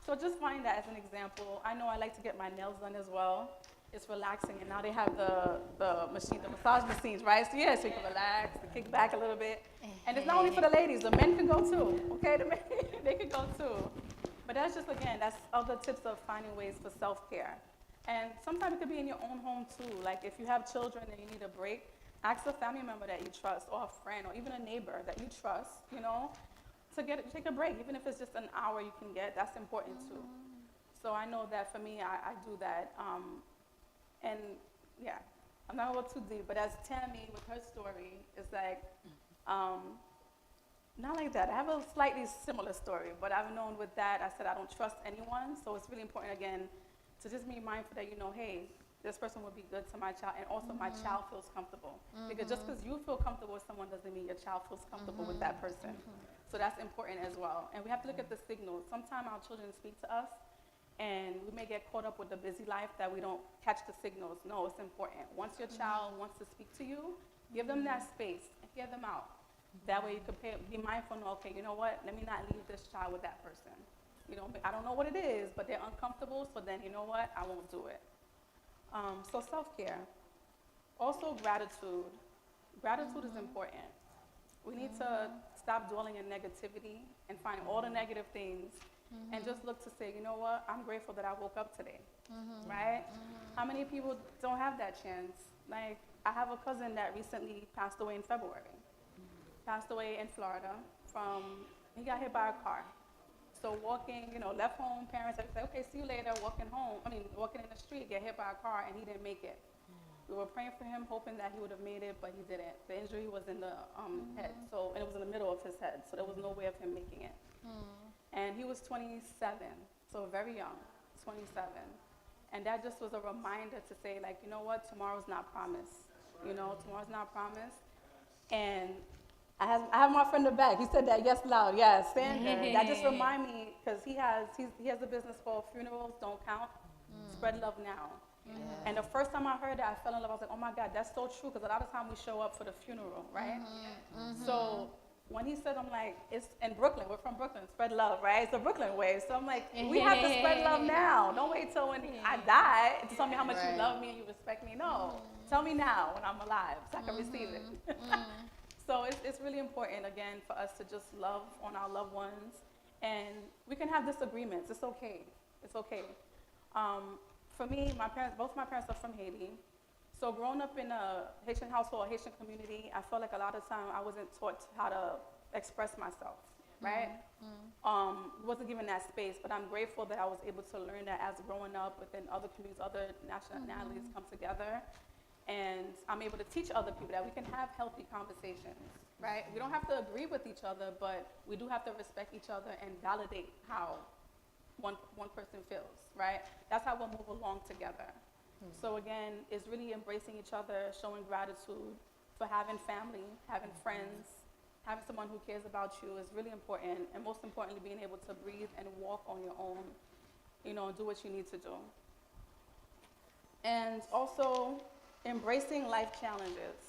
So just find that as an example. I know I like to get my nails done as well. It's relaxing, and now they have the massage machines, right? So yeah, so you can relax, kick back a little bit. And it's not only for the ladies, the men can go too, okay? The men, they can go too. But that's just, again, that's other tips of finding ways for self-care. And sometimes it could be in your own home too. Like if you have children and you need a break, ask a family member that you trust, or a friend, or even a neighbor that you trust, you know, to take a break. Even if it's just an hour you can get, that's important too. So I know that for me, I do that. And yeah, I'm not going to go too deep, but as Tammy with her story, it's like, not like that. I have a slightly similar story, but I've known with that, I said I don't trust anyone. So it's really important, again, to just be mindful that, hey, this person would be good to my child, and also my child feels comfortable. Because just because you feel comfortable with someone doesn't mean your child feels comfortable with that person. So that's important as well. And we have to look at the signals. Sometimes our children speak to us, and we may get caught up with the busy life that we don't catch the signals. No, it's important. Once your child wants to speak to you, give them that space and hear them out. That way you can be mindful and, okay, you know what, let me not leave this child with that person. I don't know what it is, but they're uncomfortable, so then, you know what, I won't do it. So self-care. Also gratitude. Gratitude is important. We need to stop dwelling in negativity and find all the negative things and just look to say, you know what, I'm grateful that I woke up today, right? How many people don't have that chance? Like, I have a cousin that recently passed away in February. Passed away in Florida he got hit by a car. So walking, left home, parents said, okay, see you later, walking in the street, get hit by a car, and he didn't make it. We were praying for him, hoping that he would have made it, but he didn't. The injury was in the head, and it was in the middle of his head, so there was no way of him making it. And he was 27, so very young, 27. And that just was a reminder to say, like, you know what, tomorrow's not promised. Tomorrow's not promised. And I have my friend in the back. He said that yes loud. Yes, Sandra. That just remind me, because he has a business called Funerals Don't Count, Spread Love Now. And the first time I heard that, I fell in love. I was like, oh my God, that's so true, because a lot of time we show up for the funeral, right? So when he said, I'm like, it's in Brooklyn. We're from Brooklyn. Spread love, right? It's a Brooklyn way. So I'm like, we have to spread love now. Don't wait till when I die to tell me how much you love me and you respect me. No, tell me now when I'm alive so I can receive it. So it's really important, again, for us to just love on our loved ones. And we can have disagreements. It's okay. It's okay. For me, both my parents are from Haiti. So growing up in a Haitian household, a Haitian community, I felt like a lot of time I wasn't taught how to express myself, right? Wasn't given that space, but I'm grateful that I was able to learn that as growing up within other communities, other nationalities come together. And I'm able to teach other people that we can have healthy conversations, right? We don't have to agree with each other, but we do have to respect each other and validate how one person feels, right? That's how we'll move along together. So again, it's really embracing each other, showing gratitude for having family, having friends, having someone who cares about you is really important. And most importantly, being able to breathe and walk on your own, and do what you need to do. And also, embracing life challenges.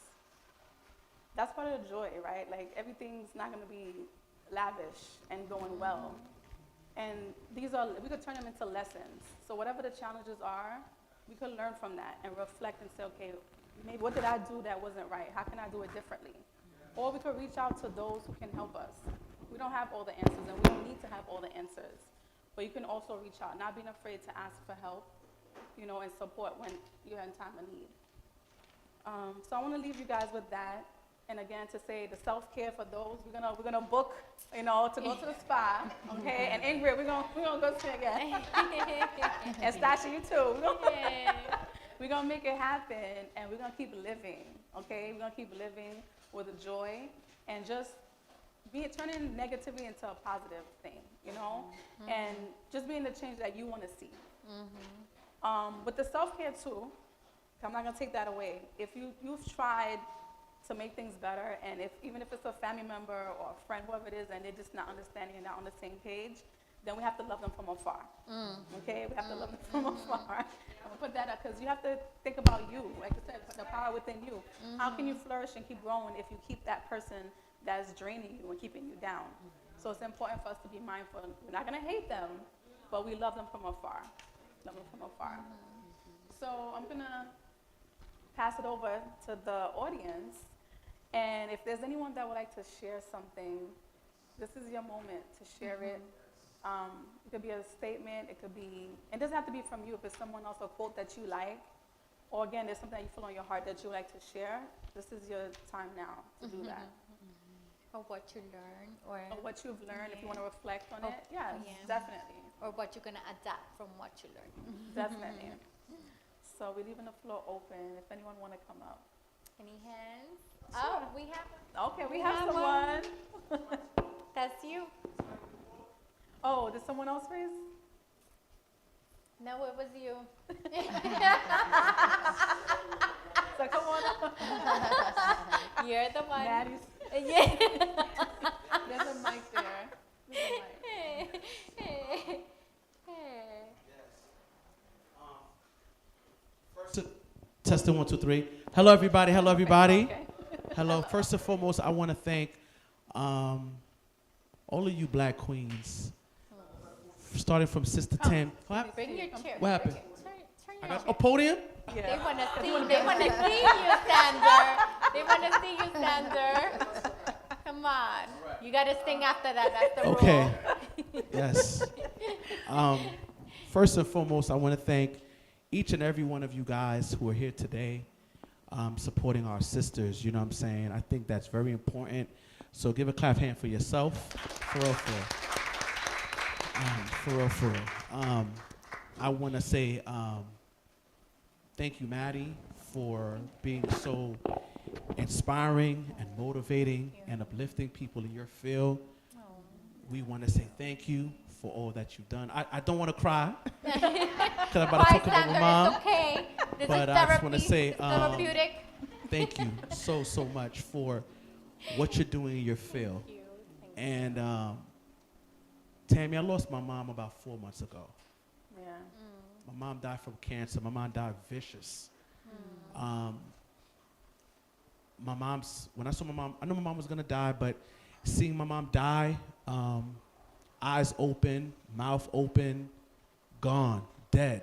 That's part of the joy, right? Like, everything's not going to be lavish and going well. And we could turn them into lessons. So whatever the challenges are, we could learn from that and reflect and say, okay, maybe what did I do that wasn't right? How can I do it differently? Or we could reach out to those who can help us. We don't have all the answers, and we don't need to have all the answers. But you can also reach out, not being afraid to ask for help, and support when you're in time of need. So I want to leave you guys with that. And again, to say the self-care for those, we're gonna book, to go to the spa, okay? And Ingrid, we're gonna go swim again. And Stasha, you too. We're gonna make it happen, and we're gonna keep living, okay? We're gonna keep living with a joy, and just turning negativity into a positive thing, and just being the change that you want to see. With the self-care too, I'm not gonna take that away. If you've tried to make things better, and even if it's a family member or a friend, whoever it is, and they're just not understanding and not on the same page, then we have to love them from afar. Okay, we have to love them from afar. I'm gonna put that up, because you have to think about you. Like I said, the power within you. How can you flourish and keep growing if you keep that person that's draining you and keeping you down? So it's important for us to be mindful. We're not gonna hate them, but we love them from afar. Love them from afar. So I'm gonna pass it over to the audience. And if there's anyone that would like to share something, this is your moment to share it. It could be a statement, it doesn't have to be from you. If it's someone else, a quote that you like, or again, there's something that you feel on your heart that you would like to share, this is your time now to do that. Or what you learn, or Or what you've learned, if you want to reflect on it. Yes, definitely. or what you're going to adapt from what you learn. Definitely. So we're leaving the floor open if anyone want to come up. Any hands? Sure. Oh, we have. Okay, we have someone. That's you. Oh, did someone else raise? No, it was you. So come on up. You're the one. Maddie's. Yeah. There's a mic there. There's a mic. Hey. Testing 1, 2, 3. Hello, everybody. Hello, everybody. Okay. Hello. First and foremost, I want to thank all of you black queens, starting from Sister Tim. What happened? Bring your chair. What happened? Turn I your got a podium? They Yeah. want to see. They want to see you, Sander. They want to see you, Sander. Come on. You got to sing after that. That's the Okay. rule. Yes. First and foremost, I want to thank each and every one of you guys who are here today, supporting our sisters. You know what I'm saying? I think that's very important. So give a clap hand for yourself. For real, for real. For real. I want to say thank you, Maddie, for being so inspiring and motivating and uplifting people in your field. We want to say thank you for all that you've done. I don't want to cry because I'm about to talk about my mom. It's okay. This But is I just wanna say, therapeutic. Thank you so much for what you're doing in your field. Thank you. And Tammy, I lost my mom about 4 months ago. Yeah. My mom died from cancer. My mom died vicious. My mom's, when I saw my mom, I knew my mom was gonna die, but seeing my mom die, eyes open, mouth open, gone, dead.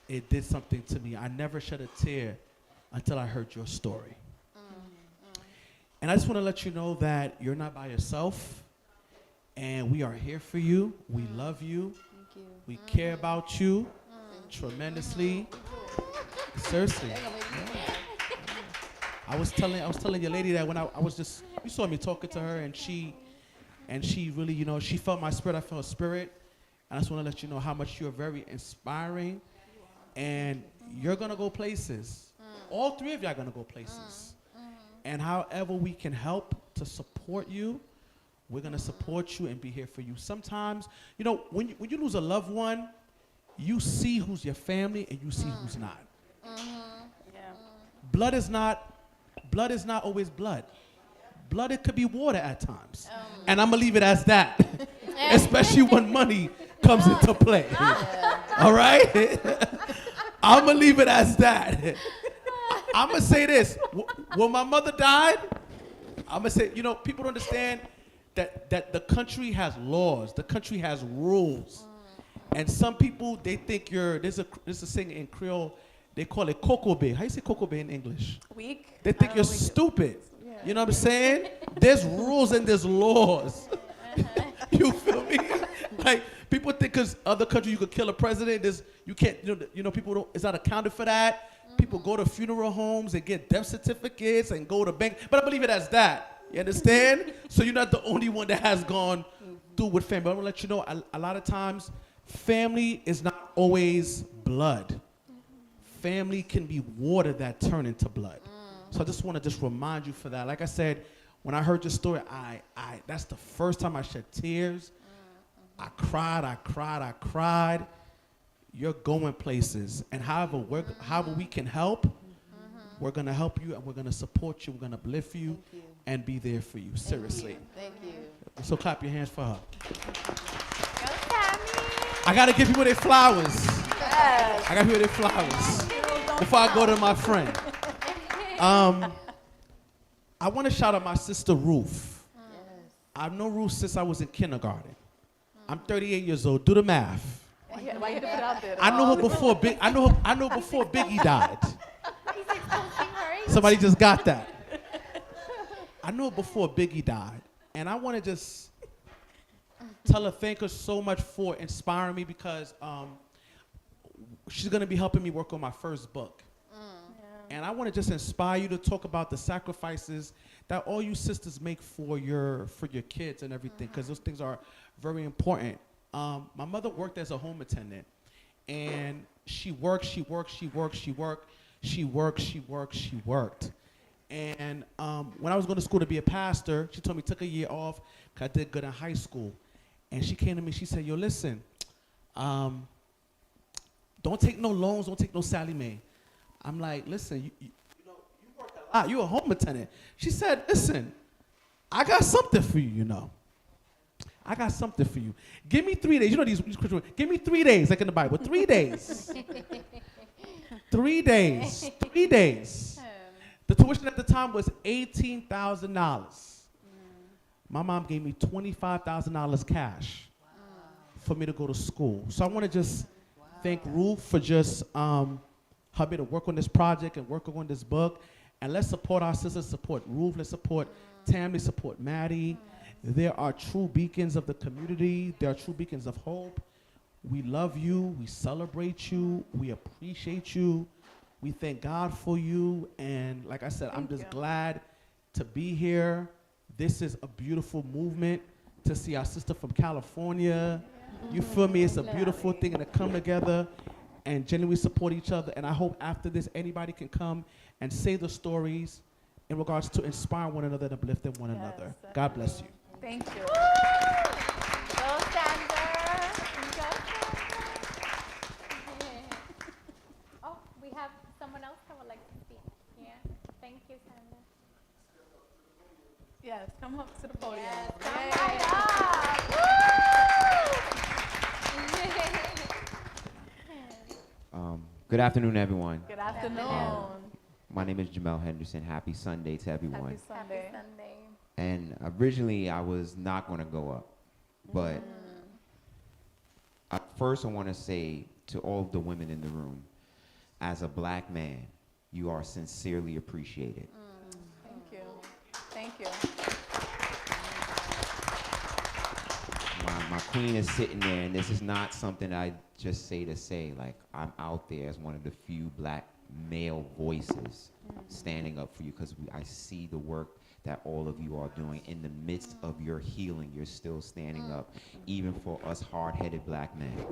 It did something to me. I never shed a tear until I heard your story. And I just want to let you know that you're not by yourself, and we are here for you. We love you. Thank you. We care about you tremendously. Seriously. I was telling your lady that when I was just, you saw me talking to her, and she really, you know, she felt my spirit. I felt her spirit. And I just want to let you know how much you're very inspiring, and you're gonna go places. All three of you are gonna go places. And however we can help to support you, we're gonna support you and be here for you. Sometimes, you know, when you lose a loved one, you see who's your family and you see who's not. Yeah. Blood is not always blood. Blood, it could be water at times. And I'm gonna leave it as that, especially when money comes into play. All right? I'm gonna leave it as that. I'm gonna say this. When my mother died, I'm gonna say, you know, people don't understand that the country has laws, the country has rules. And some people, they think there's a saying in Creole, they call it cocoa bay. How you say cocoa bay in English? Weak. They think you're stupid. Yeah. You know what I'm saying? There's rules and there's laws. You feel me? Like, people think because other countries you could kill a president, you can't, you know, people don't, it's not accounted for that. People go to funeral homes and get death certificates and go to bank. But I believe it as that. You understand? So you're not the only one that has gone through with family. But I'm gonna let you know, a lot of times, family is not always blood. Family can be water that turn into blood. So I just want to just remind you for that. Like I said, when I heard your story, that's the first time I shed tears. I cried. You're going places. And however we can help, we're going to help you and we're going to support you. We're going to uplift you and be there for you. Seriously. Thank you. So clap your hands for her. Go, Tammy. I got to give people their flowers. Yes. I got to give people their flowers before I go to my friend. I want to shout out my sister Ruth. I've known Ruth since I was in kindergarten. I'm 38 years old. Do the math. Why you had to put it out there? I know her before I know before Biggie died. He's exposing her age. Somebody just got that. I knew her before Biggie died, and I want to just tell her thank her so much for inspiring me because she's gonna be helping me work on my first book. And I want to just inspire you to talk about the sacrifices that all you sisters make for your kids and everything, because those things are very important. My mother worked as a home attendant, and she worked. And when I was going to school to be a pastor, she told me took a year off because I did good in high school. And she came to me, she said, yo, listen, don't take no loans, don't take no Sally Mae. I'm like, listen, you know, you work a lot, you're a home attendant. She said, listen, I got something for you, you know. I got something for you. Give me 3 days. You know these Christian, give me 3 days, like in the Bible, 3 days. 3 days, 3 days. The tuition at the time was $18,000. My mom gave me $25,000 cash for me to go to school. So I want to just thank Ruth for just her being to work on this project and work on this book. And let's support our sisters, support Ruth, let's support Tammy, support Maddie. There are true beacons of the community. There are true beacons of hope. We love you. We celebrate you. We appreciate you. We thank God for you. And like I said, I'm just glad to be here. This is a beautiful movement to see our sister from California. You feel me? It's a beautiful thing, and to come together and genuinely support each other. And I hope after this, anybody can come and say the stories in regards to inspire one another and uplift one another. God bless you. Thank you. Go, Sandra. Go, Sandra. Oh, we have someone else that would like to speak. Yeah. Thank you, Sandra. Yes, come up to the podium. Yes, Yay. come right up. Good afternoon, everyone. Good afternoon. My name is Jamel Henderson. Happy Sunday to everyone. Happy Sunday. Happy Sunday. And originally, I was not going to go up. But first, I want to say to all of the women in the room, as a black man, you are sincerely appreciated. Thank you. Thank you. My queen is sitting there, and this is not something I just say to say. Like, I'm out there as one of the few black male voices standing up for you, because I see the work that all of you are doing. In the midst of your healing, you're still standing up, even for us hard-headed black men.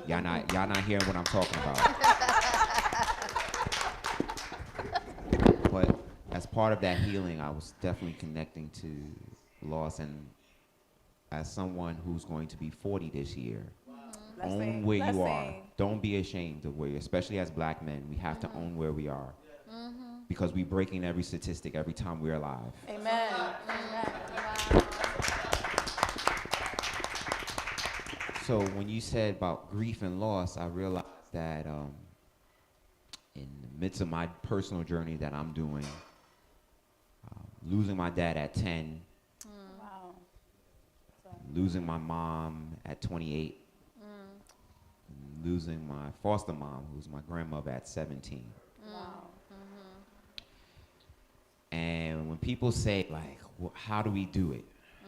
Y'all not hearing what I'm talking about. But as part of that healing, I was definitely connecting to loss, and as someone who's going to be 40 this year, own where you are. Don't be ashamed of where you're, especially as black men. We have to own where we are. Because we're breaking every statistic every time we're alive. Amen. Amen. So when you said about grief and loss, I realized that in the midst of my personal journey that I'm doing, losing my dad at 10, Wow. losing my mom at 28, losing my foster mom, who's my grandmother, at 17. Wow. And when people say, like, well, how do we do it?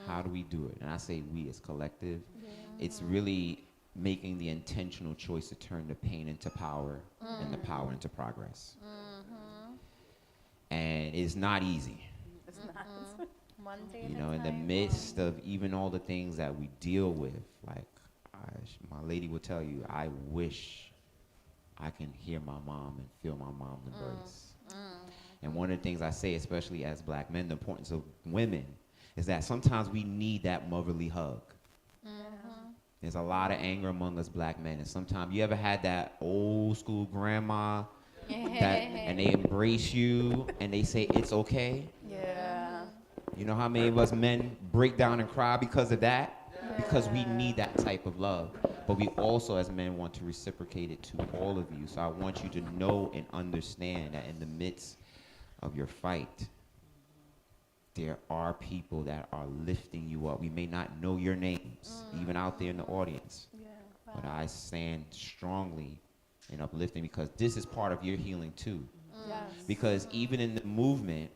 How do we do it? And I say we as collective. It's really making the intentional choice to turn the pain into power and the power into progress. And it's not easy. It's not. One day You at know, a in the time. midst of even all the things that we deal with, like my lady will tell you, I wish I can hear my mom and feel my mom's embrace. And one of the things I say, especially as black men, the importance of women, is that sometimes we need that motherly hug. There's a lot of anger among us black men, and sometimes you ever had that old school grandma and they embrace you and they say it's okay? Yeah. You know how many of us men break down and cry because of that? Because we need that type of love. But we also, as men, want to reciprocate it to all of you. So I want you to know and understand that in the midst of your fight, there are people that are lifting you up. We may not know your names, even out there in the audience. Yeah. But I stand strongly in uplifting, because this is part of your healing too. Yes. Because even in the movement,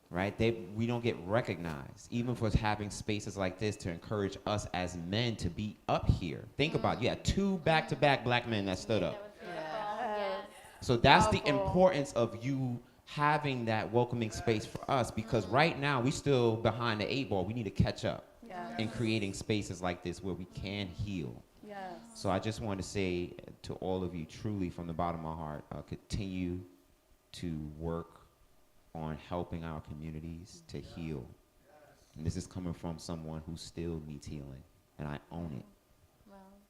right, we don't get recognized, even for having spaces like this to encourage us as men to be up here. Think about it. You had 2 back-to-back black men that stood up. So that's the Powerful. importance of you having that welcoming space for us, because right now we still behind the 8 ball. We need to catch up in creating spaces like this where we can heal. Yes. So I just want to say to all of you, truly from the bottom of my heart, continue to work on helping our communities to heal. And this is coming from someone who still needs healing, and I own it.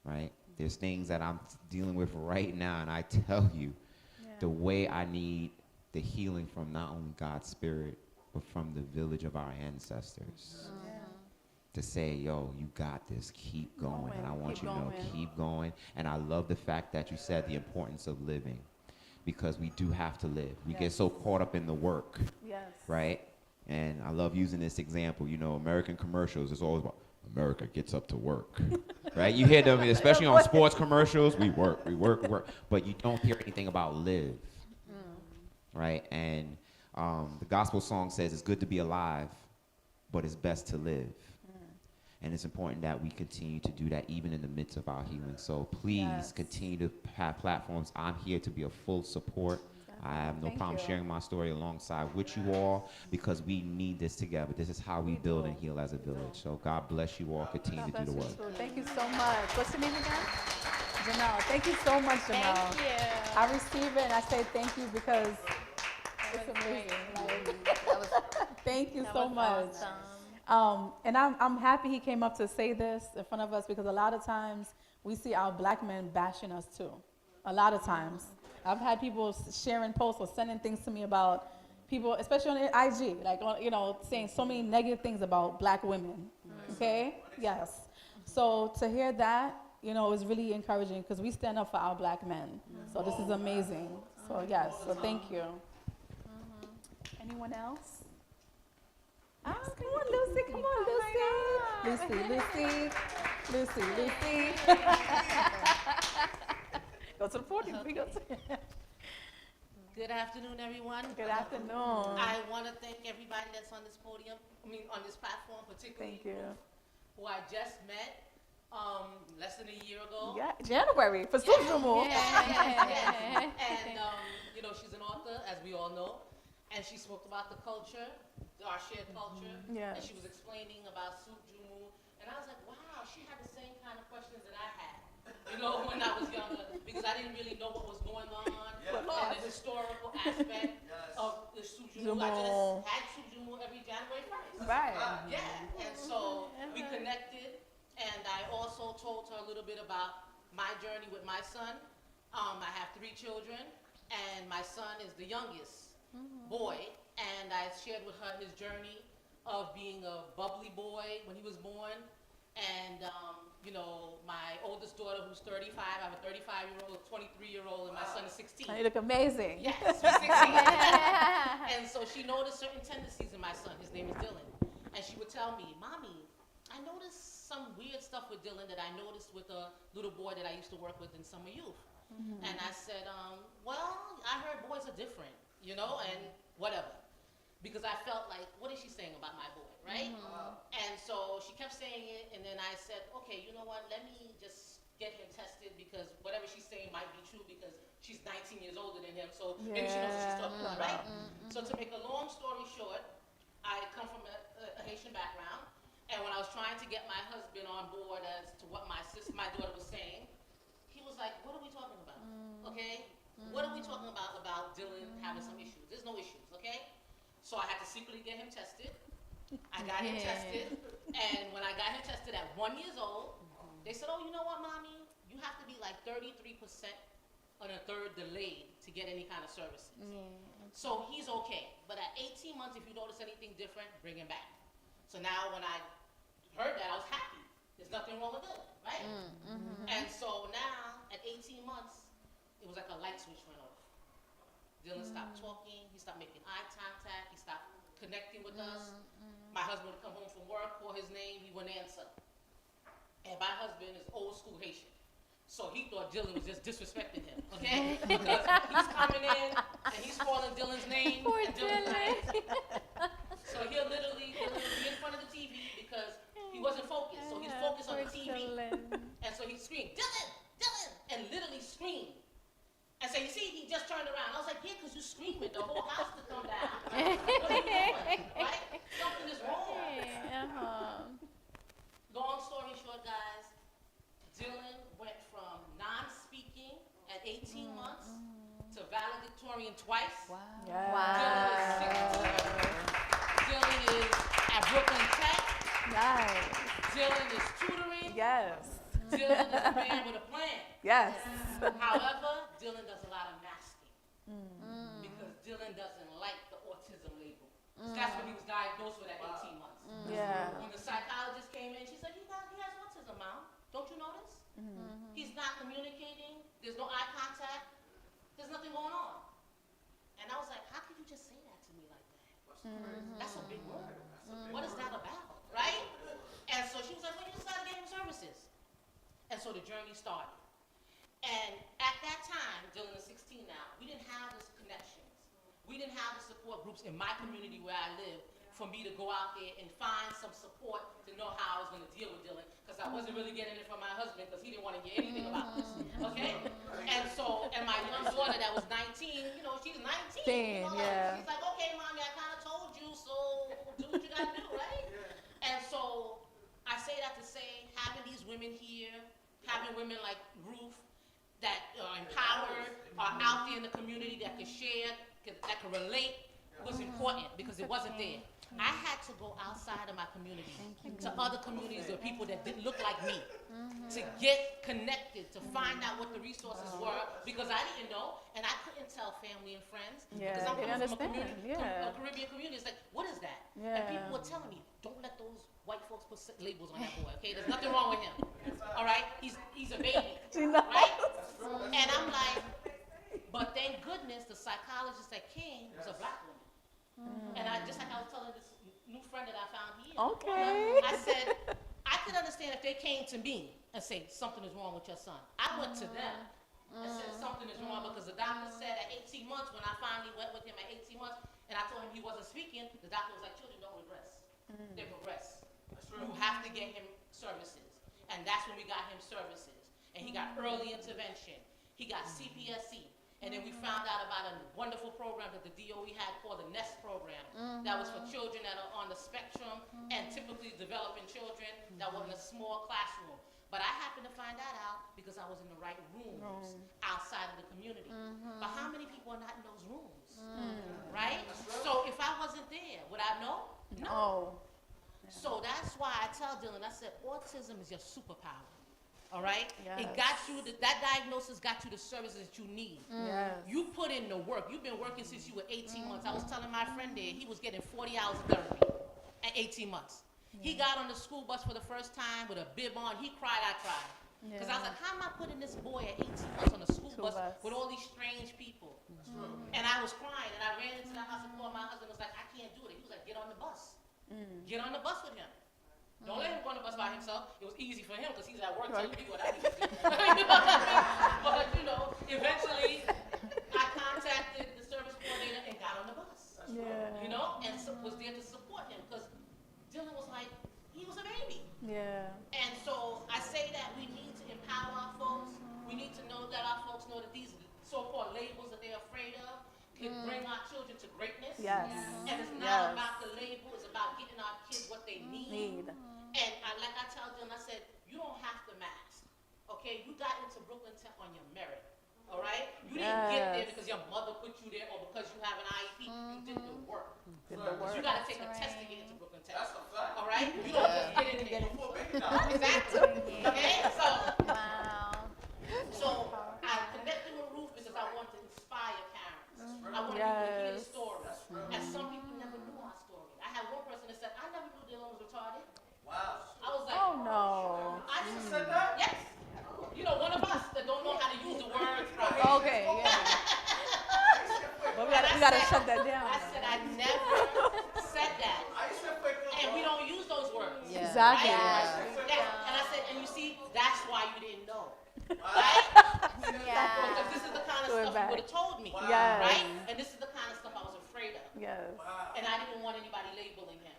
Right? There's things that I'm dealing with right now, and I tell you, the way I need the healing from not only God's Spirit, but from the village of our ancestors. To say, yo, you got this, keep going. And I want you to know, keep going. And I love the fact that you said the importance of living, because we do have to live. We get so caught up in the work, right? And I love using this example. You know, American commercials is always about, America gets up to work, right? You hear them, especially on sports commercials, we work, we work, we work. But you don't hear anything about live, right? And the gospel song says it's good to be alive, but it's best to live. And it's important that we continue to do that even in the midst of our healing. So please continue to have platforms. I'm here to be a full support. I have no problem sharing my story alongside with you all, because we need this together. This is how we build and heal as a village. So God bless you all. Continue to do the work. Thank you so much. What's your name again? Janelle. Thank you so much, Janelle. Thank you. I receive it and I say thank you because it's amazing. Thank you so much. And I'm happy he came up to say this in front of us, because a lot of times we see our black men bashing us too. A lot of times. I've had people sharing posts or sending things to me about people, especially on IG, like, you know, saying so many negative things about black women. Okay? Yes. So to hear that, you know, is really encouraging, because we stand up for our black men. So this is amazing. So yes, so thank you. Anyone else? Ah, come on, Lucy, come on, Lucy. Lucy. Go to the podium. Good afternoon, everyone. Good afternoon. I want to thank everybody that's on this podium, on this platform, particularly who I just met less than a year ago. Yeah, January, for Sujumu. Yes. And, you know, she's an author, as we all know, and she spoke about the culture, our shared culture, and she was explaining about Sujumu, and I was like, wow, she had the same kind of questions that I had, you know, when I was younger, because I didn't really know what was going on, and the historical aspect of the Sujumu. I just had Sujumu every January 1st. Right. And so we connected, and I also told her a little bit about my journey with my son. I have 3 children, and my son is the youngest boy, and I shared with her his journey of being a bubbly boy when he was born, and you know, my oldest daughter, who's 35, I have a 35-year-old, 23-year-old, and my son is 16. You look amazing. Yes, he's 16. And so she noticed certain tendencies in my son. His name is Dylan, and she would tell me, Mommy, I noticed some weird stuff with Dylan that I noticed with a little boy that I used to work with in summer youth. And I said, well, I heard boys are different, you know, and whatever. Because I felt like, what is she saying about my boy, right? And so she kept saying it, and then I said, okay, you know what, let me just get him tested, because whatever she's saying might be true, because she's 19 years older than him, so maybe she knows what she's talking about, right? So to make a long story short, I come from a Haitian background, and when I was trying to get my husband on board as to what my daughter was saying, he was like, what are we talking about, okay? What are we talking about Dylan having some issues? There's no issues, okay? So I had to secretly get him tested. I got him tested, and when I got him tested at 1 year old, they said, oh, you know what, Mommy? You have to be like 33% on a third delayed to get any kind of services. So he's okay. But at 18 months, if you notice anything different, bring him back. So now when I heard that, I was happy. There's nothing wrong with Dylan, right? And so now, at 18 months, it was like a light switch went off. Dylan stopped talking, he stopped making eye contact, he stopped connecting with us. My husband would come home from work, call his name, he wouldn't answer. And my husband is old school Haitian. So he thought Dylan was just disrespecting him, okay? Because he's coming in and he's calling Dylan's name. Poor and Dylan's Dylan. So he'll literally be in front of the TV because he wasn't focused. So he's focused on the TV. And so he screamed, Dylan, Dylan, and literally screamed. And so you see, he just turned because you're screaming the whole house to come down. Like, what are you doing? Right? Something is wrong. Long story short, guys, Dylan went from non-speaking at 18 months to valedictorian twice. Wow. Dylan is 16. Dylan is at Brooklyn Tech. Nice. Dylan is tutoring. Yes. Dylan is a man with a plan. Yes. However, Dylan does a lot of masking because Dylan doesn't like the autism label. That's what he was diagnosed with at 18 months. Yeah. When the psychologist came in, she said, he has autism, Mom. Don't you notice? He's not communicating. There's no eye contact. There's nothing going on. And I was like, how could you just say that to me like that? That's a big word. What is that about, right? And so she was like, well, you decided to get him services. And so the journey started. And at that time, Dylan is 16 now, we didn't have this connections. We didn't have the support groups in my community where I live for me to go out there and find some support to know how I was going to deal with Dylan, because I wasn't really getting it from my husband because he didn't want to hear anything about this, okay? And so, and my young daughter that was 19, you know, she's 19. You know, Yeah. she's like, okay, Mommy, I kind of told you, so do what you got to do, right? And so I say that to say, having these women here, having women like Ruth that are empowered, are out there in the community that can share, that can relate, was important because it wasn't there. I had to go outside of my community to other communities of people that didn't look like me to get connected, to find out what the resources were, because I didn't know, and I couldn't tell family and friends because I'm coming from a community, a Caribbean community. It's like, what is that? And people were telling me, don't let those white folks put labels on that boy, okay? There's nothing wrong with him, all right? He's a baby, right? And I'm like, but thank goodness the psychologist that came was a black woman. And I was telling this new friend that I found here. Okay. I said, I could understand if they came to me and say, something is wrong with your son. I went to them and said something is wrong because the doctor said at 18 months, when I finally went with him at 18 months, and I told him he wasn't speaking, the doctor was like, children don't regress. They progress. You have to get him services. And that's when we got him services. And he got early intervention. He got CPSC. And then we found out about a wonderful program that the DOE had called the NEST program. That was for children that are on the spectrum and typically developing children that were in a small classroom. But I happened to find that out because I was in the right rooms outside of the community. But how many people are not in those rooms? Right? So if I wasn't there, would I know? No. So that's why I tell Dylan, I said, autism is your superpower. All right? It got you, that diagnosis got you the services that you need. You put in the work. You've been working since you were 18 months. I was telling my friend there, he was getting 40 hours of therapy at 18 months. He got on the school bus for the first time with a bib on. He cried, I cried. Because I was like, how am I putting this boy at 18 months on a school bus with all these strange people? And I was crying, and I ran into the house and called my husband and was like, I can't do it. He was like, get on the bus. Get on the bus with him. Don't let him go on the bus by himself. It was easy for him because he's at work telling me what I need to do. But, you know, eventually I contacted the service coordinator and got on the bus. You know, and was there to support him because Dylan was like, he was a baby. And so I say that we need to empower our folks. We need to know that our folks know that these so-called labels that they're afraid of can bring our children to greatness. And it's not about the label, it's about getting our kids what they need. And like I tell them, I said, you don't have to mask, okay? You got into Brooklyn Tech on your merit, all right? You didn't get there because your mother put you there or because you have an IEP. You did the work. You got to take a test to get into Brooklyn Tech. That's a fact. All right? You don't just get in there. Exactly. Okay? So I connected with Ruth because I wanted to inspire parents. I wanted people to hear the stories. And some people never knew our story. I had one person that said, I never knew Dylan was retarded. Wow. I was like, oh no. I just said that? Yes. You know, one of us that don't know how to use the words properly. Okay, But we gotta shut that down. I said, I never said that. And we don't use those words. Exactly. Right? And I said, and you see, that's why you didn't know. Right? Because this is the kind of stuff you would have told me. Right? And this is the kind of stuff I was afraid of. And I didn't want anybody labeling him.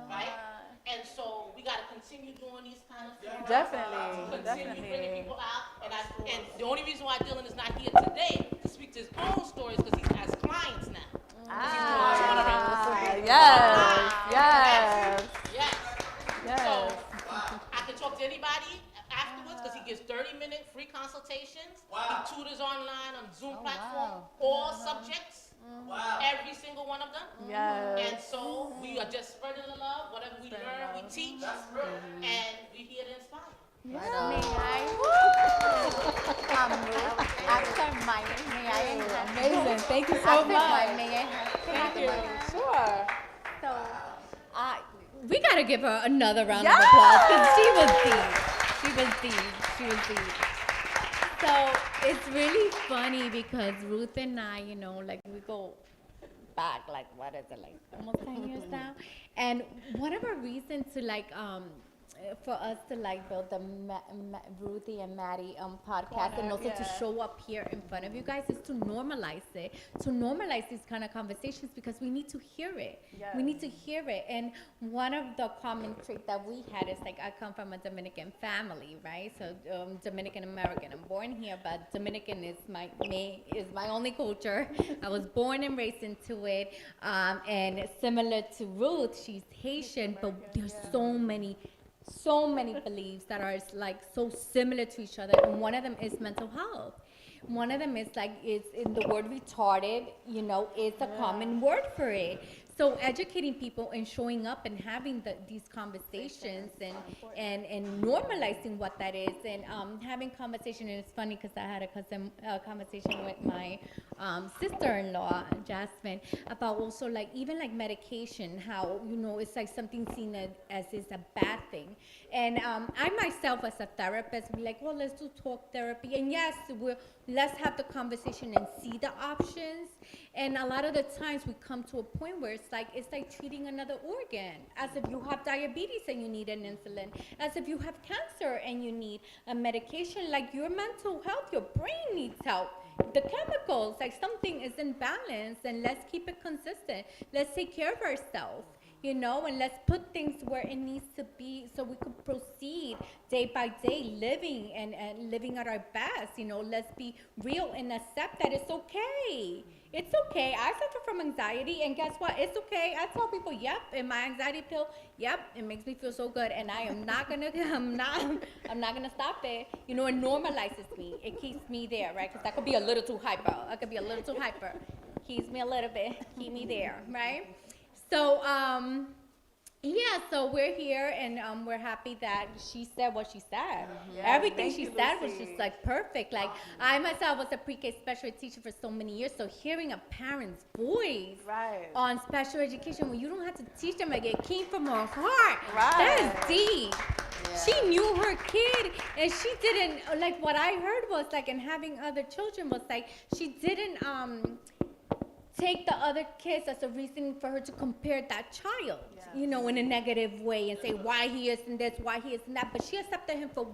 Right? And so we got to continue doing these kind of things. Continue bringing people out. And the only reason why Dylan is not here today to speak to his own stories because he has clients Yes, yes, Yes. yes. So I can talk to anybody afterwards because he gives 30-minute free consultations. He tutors online on Zoom platform, all subjects, every single one of them. Yes. And so we are just spreading the love. Whatever we learn, we teach, and we're here to inspire. May I? After my, may I? Amazing. Thank you so After much. my, may I? Thank you. Sure. So, we gotta give her another round of applause because she was deep. She was deep. So it's really funny because Ruth and I, you know, like we go back, like what is it, like almost 10 years now. And one of our reasons to like, for us to like build the Ruthie and Maddie podcast and also to show up here in front of you guys is to normalize it, to normalize these kind of conversations because we need to hear it. Yes. We need to hear it. And one of the common traits that we had is like I come from a Dominican family, right? So Dominican American. I'm born here, but Dominican is my only culture. I was born and raised into it. And similar to Ruth, she's Haitian, but there's so many beliefs that are like so similar to each other, and one of them is mental health. One of them is like is in the word retarded, you know, is a common word for it. So educating people and showing up and having these conversations and normalizing what that is and having conversation. And it's funny because I had a conversation with my sister-in-law, Jasmine, about also like even like medication, how, you know, it's like something seen as is a bad thing. And I myself as a therapist, be like, well, let's do talk therapy. And yes, let's have the conversation and see the options. And a lot of the times we come to a point where it's like treating another organ, as if you have diabetes and you need an insulin, as if you have cancer and you need a medication. Like your mental health, your brain needs help. The chemicals, like something is in balance, and let's keep it consistent. Let's take care of ourselves, you know, and let's put things where it needs to be so we could proceed day by day living and living at our best. You know, let's be real and accept that it's okay. It's okay. I suffer from anxiety, and guess what? It's okay. I tell people, yep, and my anxiety pill, yep, it makes me feel so good, and I am not gonna, I'm not gonna stop it. You know, it normalizes me. It keeps me there, right? Because I could be a little too hyper. Keeps me a little bit. Keep me there, right? So, yeah, so we're here, and we're happy that she said what she said. Everything she said was just like perfect. Like I myself was a pre-K special ed teacher for so many years, so hearing a parent's voice on special education when you don't have to teach them, like it came from her heart. That is deep. She knew her kid, and she didn't, like what I heard was like, and having other children was like, she didn't take the other kids as a reason for her to compare that child, you know, in a negative way and say why he isn't this, why he isn't that. But she accepted him for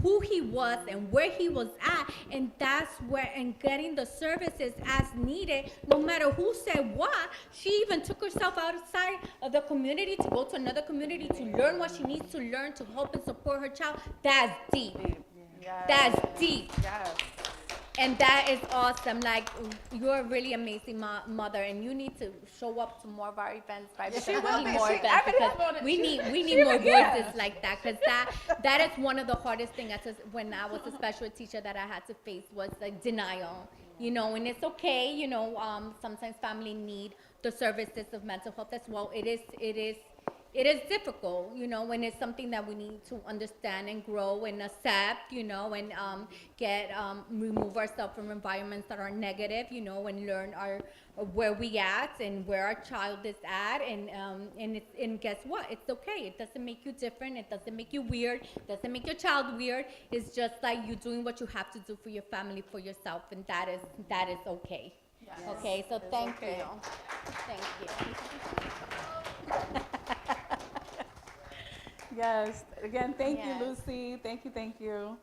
who he was and where he was at, and that's where, and getting the services as needed, no matter who said what. She even took herself outside of the community to go to another community to learn what she needs to learn to help and support her child. That's deep. That's deep. And that is awesome. Like, you're a really amazing mother, and you need to show up to more of our events, right? Because we need more events, because we need more voices like that. Because that is one of the hardest things when I was a special ed teacher that I had to face was like denial. You know, and it's okay. You know, sometimes family need the services of mental health as well. It is difficult, you know, when it's something that we need to understand and grow and accept, you know, and remove ourselves from environments that are negative, you know, and learn where we at and where our child is at, and guess what? It's okay. It doesn't make you different. It doesn't make you weird. It doesn't make your child weird. It's just like you doing what you have to do for your family, for yourself, and that is okay. Yes. Okay, so thank you. Thank you. Yes. Again, thank you, Lucy. Thank you.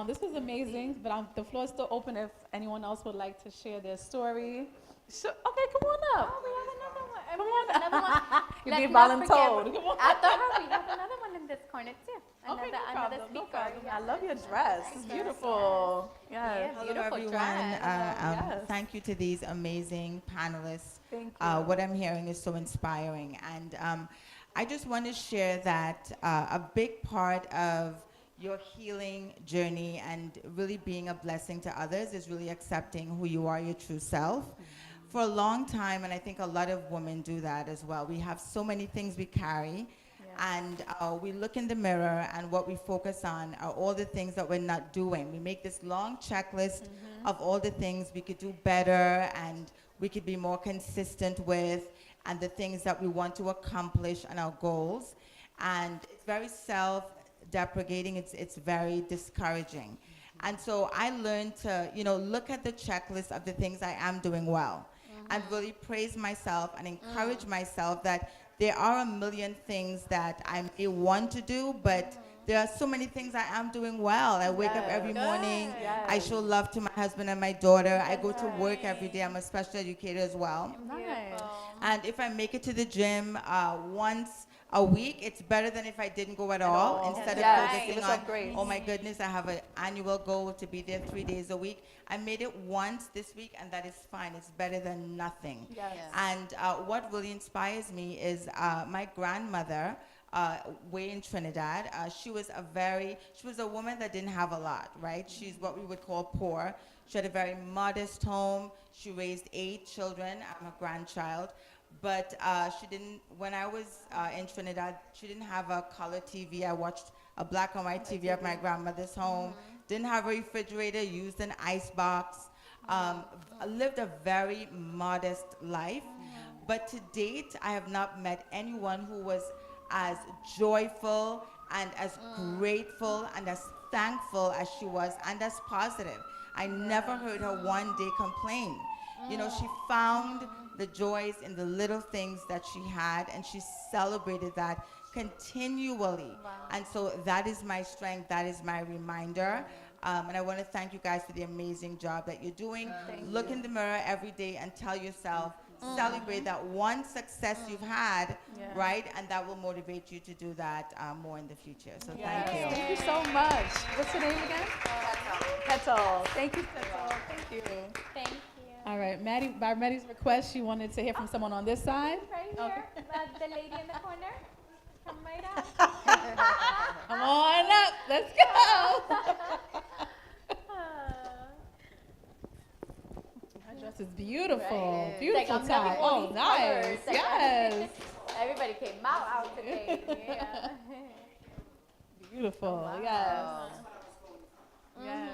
This was amazing, but the floor is still open if anyone else would like to share their story. Sure. Okay, come on up. Oh, we have another one. You're being voluntold. After her, we have another one in this corner too. Okay, no Another problem, no speaker. problem. Yeah. I love your dress. It's beautiful. Yeah, Yes. Hello, beautiful everyone. dress. Yes. Thank you to these amazing panelists. Thank you. What I'm hearing is so inspiring. And I just want to share that a big part of your healing journey and really being a blessing to others is really accepting who you are, your true self. For a long time, and I think a lot of women do that as well, we have so many things we carry. And we look in the mirror, and what we focus on are all the things that we're not doing. We make this long checklist of all the things we could do better and we could be more consistent with, and the things that we want to accomplish and our goals. And it's very self-deprecating. It's very discouraging. And so I learned to, look at the checklist of the things I am doing well and really praise myself and encourage myself that there are a million things that I may want to do, but there are so many things I am doing well. I wake up every morning. I show love to my husband and my daughter. I go to work every day. I'm a special educator as well. Nice. And if I make it to the gym once a week, it's better than if I didn't go at all. Instead of focusing Give us on, some grace. oh my goodness, I have an annual goal to be there 3 days a week. I made it once this week, and that is fine. It's better than nothing. Yes. And what really inspires me is my grandmother, way in Trinidad. She was a woman that didn't have a lot, right? She's what we would call poor. She had a very modest home. She raised 8 children. I'm a grandchild. But when I was in Trinidad, she didn't have a color TV. I watched a black and white TV at my grandmother's home. Didn't have a refrigerator, used an ice box. Lived a very modest life. But to date, I have not met anyone who was as joyful and as grateful and as thankful as she was, and as positive. I never heard her one day complain. She found the joys in the little things that she had, and she celebrated that continually. And so that is my strength, that is my reminder. And I want to thank you guys for the amazing job that you're doing. Look in the mirror every day and tell yourself, celebrate that one success you've had, right? And that will motivate you to do that more in the future. So thank you. Thank you so much. What's your name again? Ketel. Thank you, Ketel. Thank you. Thank you. All right, Maddie, by Maddie's request, she wanted to hear from someone on this side. Right here, the lady in the corner. Come right up. Come on up. Let's go. Her dress is beautiful. Right. Beautiful Like, I'm loving tie. all Oh, these nice. colors. Like, Yes. Everybody came out today. Yeah. Beautiful. Wow. Yes. Yes.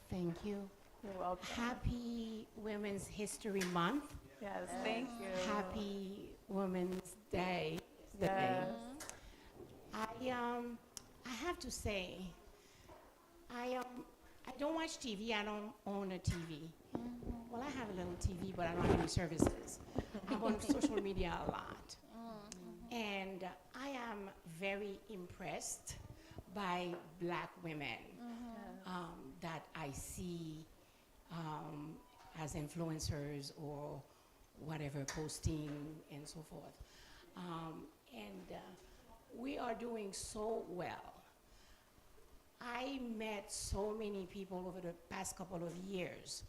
Thank you. You're welcome. Happy Women's History Month. Yes, thank you. Happy Women's Day today. I have to say, I don't watch TV. I don't own a TV. Well, I have a little TV, but I don't have any services. I'm on social media a lot. And I am very impressed by Black women that I see as influencers or whatever, posting and so forth. And we are doing so well. I met so many people over the past couple of years.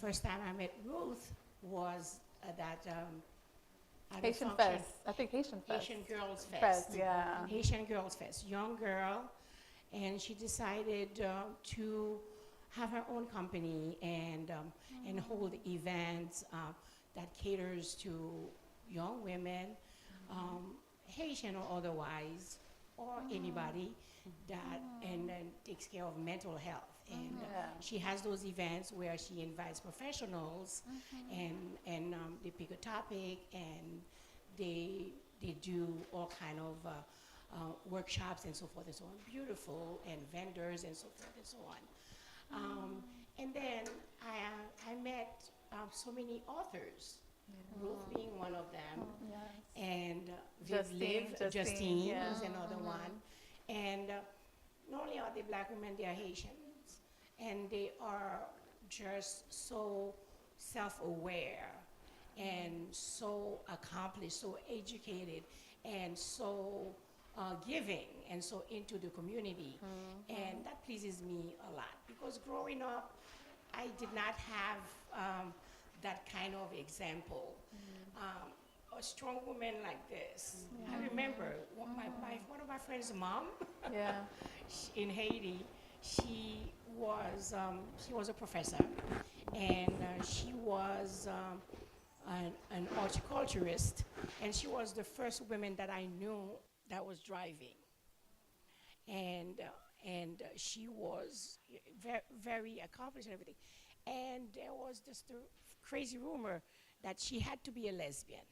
First time I met Ruth was at that at a Haitian function. Fest. I think Haitian Fest. Haitian Girls Fest. Fest, yeah. Haitian Girls Fest. Young girl, and she decided to have her own company and hold events that caters to young women, Haitian or otherwise, or anybody that and then takes care of mental health. And she has those events where she invites professionals and they pick a topic and they do all kind of workshops and so forth and so on. Beautiful, and vendors and so forth and so on. And then I met so many authors, Ruth being one of them, and Justine is another one. And not only are they Black women, they are Haitians, and they are just so self-aware and so accomplished, so educated, and so giving and so into the community. And that pleases me a lot because growing up, I did not have that kind of example. A strong woman like this. I remember one of my friend's mom Yeah. in Haiti. She was a professor, and she was an horticulturist, and she was the first woman that I knew that was driving. And she was very accomplished and everything. And there was this crazy rumor that she had to be a lesbian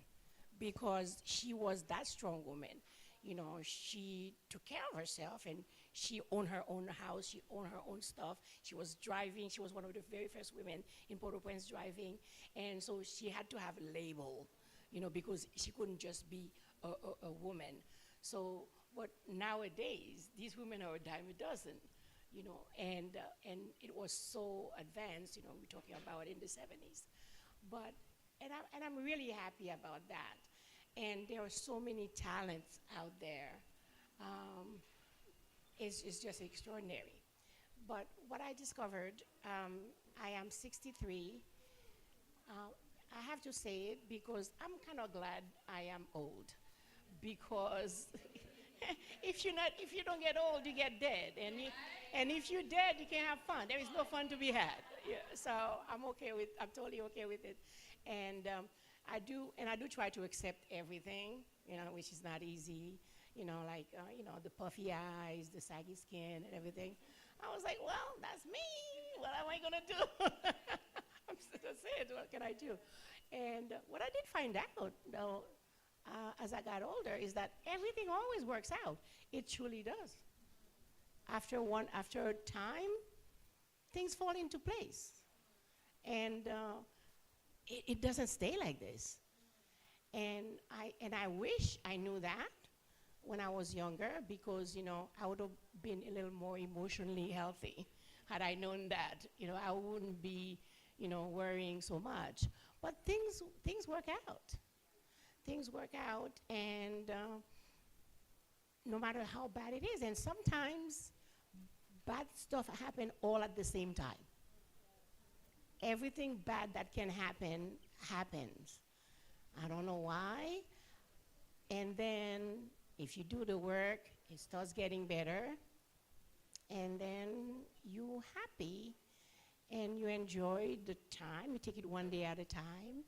because she was that strong woman. You know, she took care of herself and she owned her own house, she owned her own stuff. She was driving, she was one of the very first women in Port-au-Prince driving. And so she had to have a label, you know, because she couldn't just be a woman. So, but nowadays, these women are a dime a dozen, you know, and it was so advanced, you know, we're talking about in the 70s. But, and I'm really happy about that. And there are so many talents out there. It's just extraordinary. But what I discovered, I am 63. I have to say it because I'm kind of glad I am old, because if you don't get old, you get dead, and if you're dead, you can't have fun. There is no fun to be had. Yeah, so I'm totally okay with it, and I do try to accept everything, you know, which is not easy. You know, like you know, the puffy eyes, the saggy skin, and everything. I was like, well, that's me. What am I gonna do? I'm still saying, what can I do? And what I did find out, though, as I got older, is that everything always works out. It truly does. After time, things fall into place, and it doesn't stay like this. And I wish I knew that when I was younger, because you know I would have been a little more emotionally healthy had I known that. You know, I wouldn't be, you know, worrying so much. But things work out. Things work out, and no matter how bad it is, and sometimes bad stuff happen all at the same time. Everything bad that can happen happens. I don't know why. And then if you do the work, it starts getting better, and then you're happy and you enjoy the time. You take it one day at a time,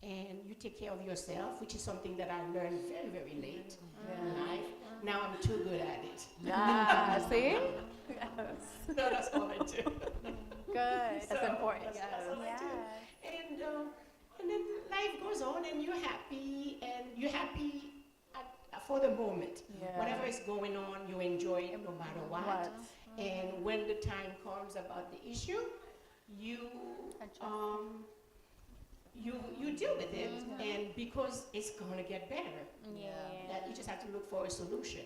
and you take care of yourself, which is something that I learned very, very late in life. Now I'm too good at it. Yeah, see? Yes. No, that's all I do. Good. So, That's important. That's all I do. And then life goes on, and you're happy, for the moment. Yeah. Whatever is going on, you enjoy it no matter what. And when the time comes about the issue, you deal with it, and because it's going to get better, that you just have to look for a solution.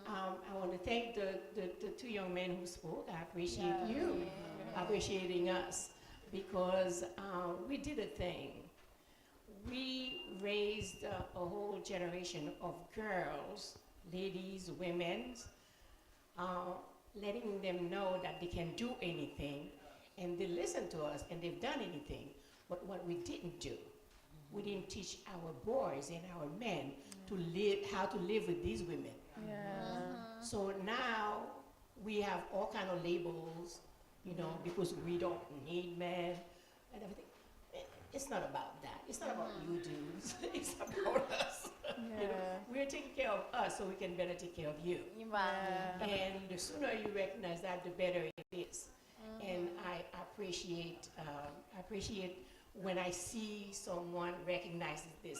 I want to thank the two young men who spoke. I appreciate you appreciating us, because we did a thing. We raised a whole generation of girls, ladies, women, letting them know that they can do anything, and they listened to us, and they've done anything. But what we didn't do, we didn't teach our boys and our men how to live with these women. So now we have all kind of labels, you know, because we don't need men and everything. It's not about that. It's not about you dudes. It's about us. You know, we're taking care of us so we can better take care of you. And the sooner you recognize that, the better it is. And I appreciate when I see someone recognizes this.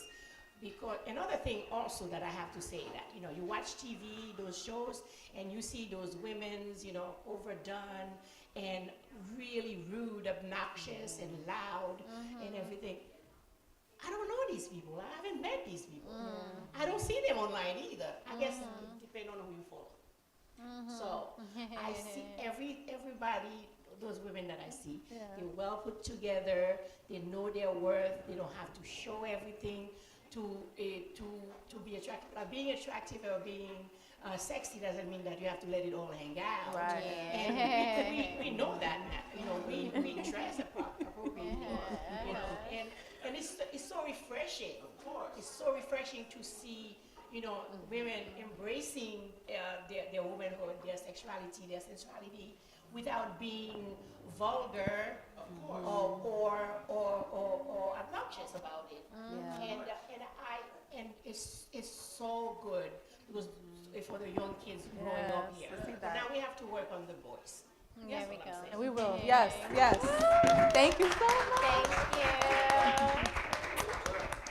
Because another thing also that I have to say, that, you know, you watch TV, those shows, and you see those women's, you know, overdone and really rude, obnoxious, and loud, and everything. I don't know these people. I haven't met these people. I don't see them online either. I guess depending on who you follow. So I see everybody, those women that I see, they're well put together. They know their worth. They don't have to show everything. to be attractive. Like being attractive or being sexy doesn't mean that you have to let it all hang out. Right. And we know that now. You know, we dress appropriately. You know, and it's so refreshing. It's so refreshing to see, you know, women embracing their womanhood, their sexuality, their sensuality, without being vulgar or obnoxious about it. And it's so good because for the young kids growing up here. But now we have to work on the boys. There we go. And we will. Yes, yes. Thank you so much. Thank you.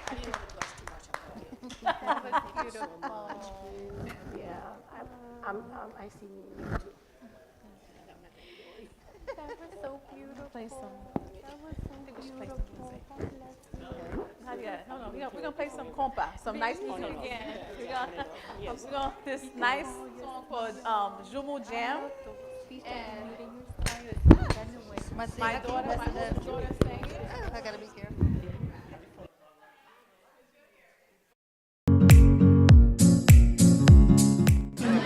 I didn't want to blush too much about it. That was beautiful. Yeah, I see you too. That was so beautiful. Play some. That was so beautiful. God bless you. Not yet. No, we're gonna play some compa, some nice music again. We're gonna this nice song called Jumu Jam. And my daughter sang it. I gotta be here.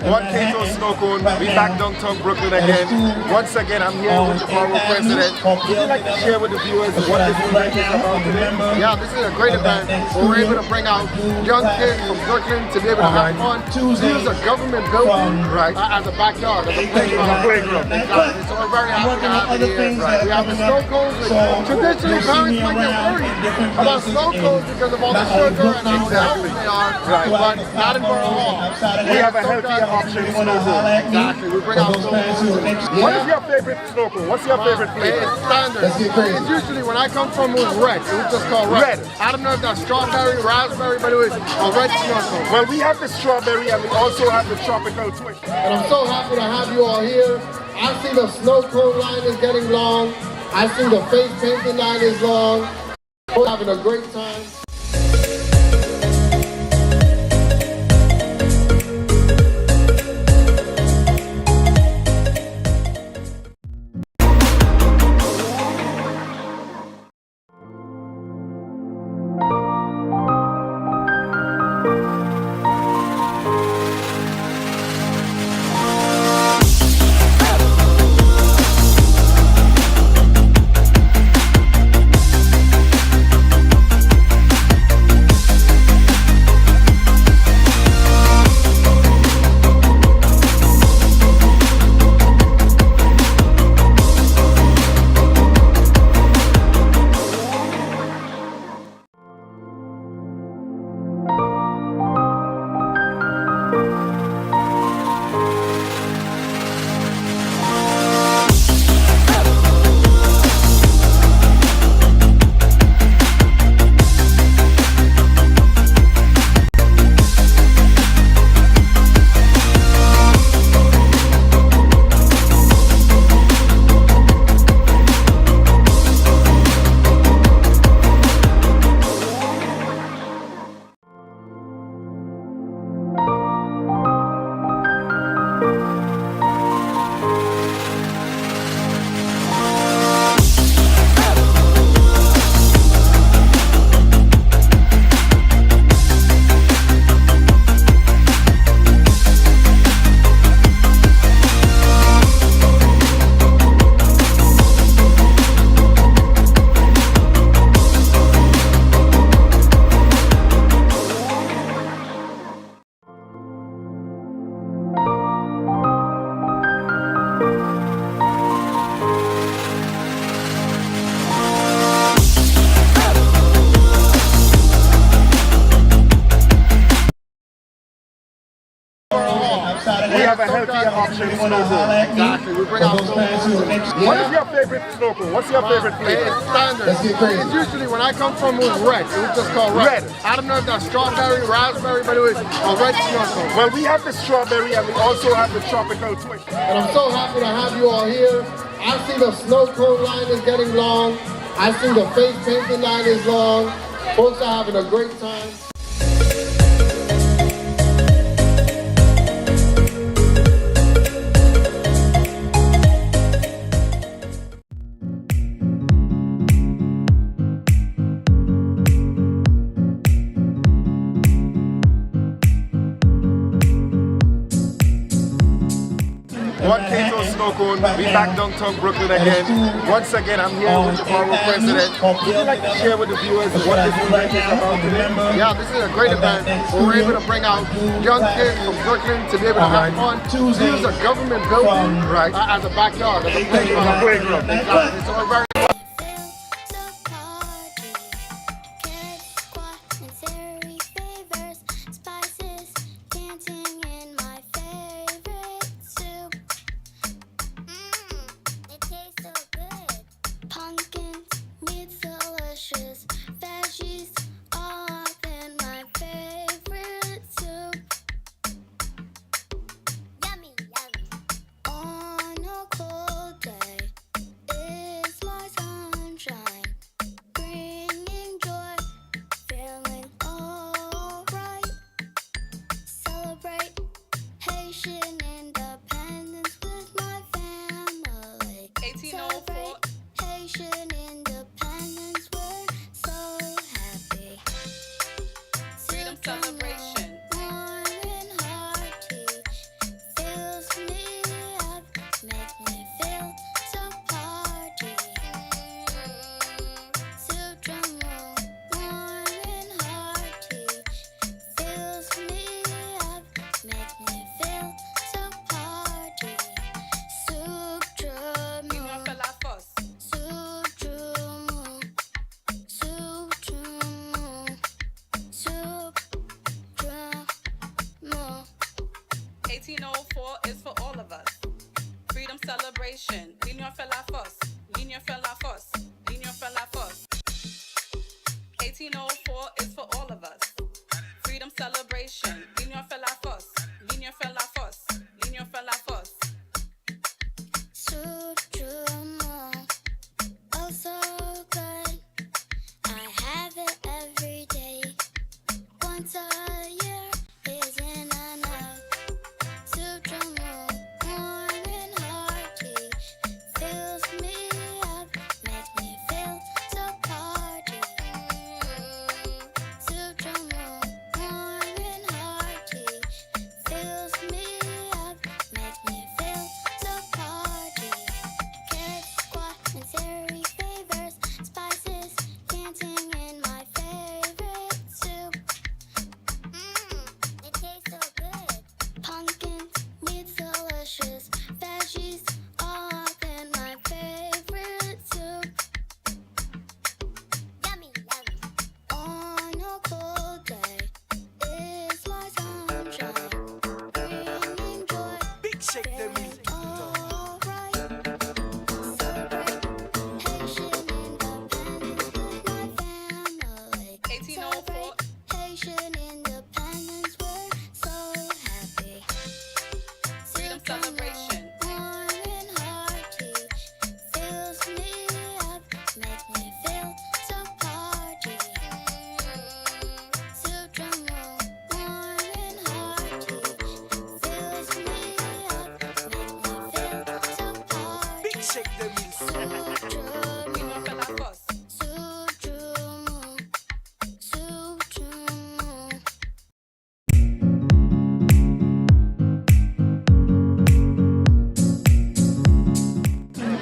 One Cato Snow Cone, we back downtown Brooklyn again. Once again, I'm here with the former president. Would you like to share with the viewers what this event is about today? Yeah, this is a great event. We're able to bring out young kids from Brooklyn to be able to have fun, to use a government building as a backyard, as a playground. Exactly. So we're very happy to have it here. We have the snow cones, which traditionally parents might get worried about snow cones because of all the sugar and how healthy they are, but not in Borough Hall. We have a healthier option in snow cone. Exactly. We bring out snow cones. What is your favorite snow cone? What's your favorite flavor? It's standard. It's usually, when I come from, it was red. It was just called red. I don't know if that's strawberry, raspberry, but it was a red snow cone. Well, we have the strawberry and we also have the tropical twist. And I'm so happy to have you all here. I see the snow cone line is getting long. I see the face painting line is long. We're having a great time. We have a healthier option in snow cone. Exactly. We bring out snow cones. What is your favorite snow cone? What's your favorite flavor? It's standard. It's usually, when I come from, it was red. It was just called red. I don't know if that's strawberry, raspberry, but it was a red snow cone. Well, we have the strawberry and we also have the tropical twist. And I'm so happy to have you all here. I see the snow cone line is getting long. I see the face painting line is long. Folks are having a great time. One Kato Snow Cone, we back downtown Brooklyn again. Once again, I'm here with the former president. Would you like to share with the viewers what this event is about today? Yeah, this is a great event. We're able to bring out young kids from Brooklyn to be able to have fun, to use a government building as a backyard, as a playground. Exactly. So we're very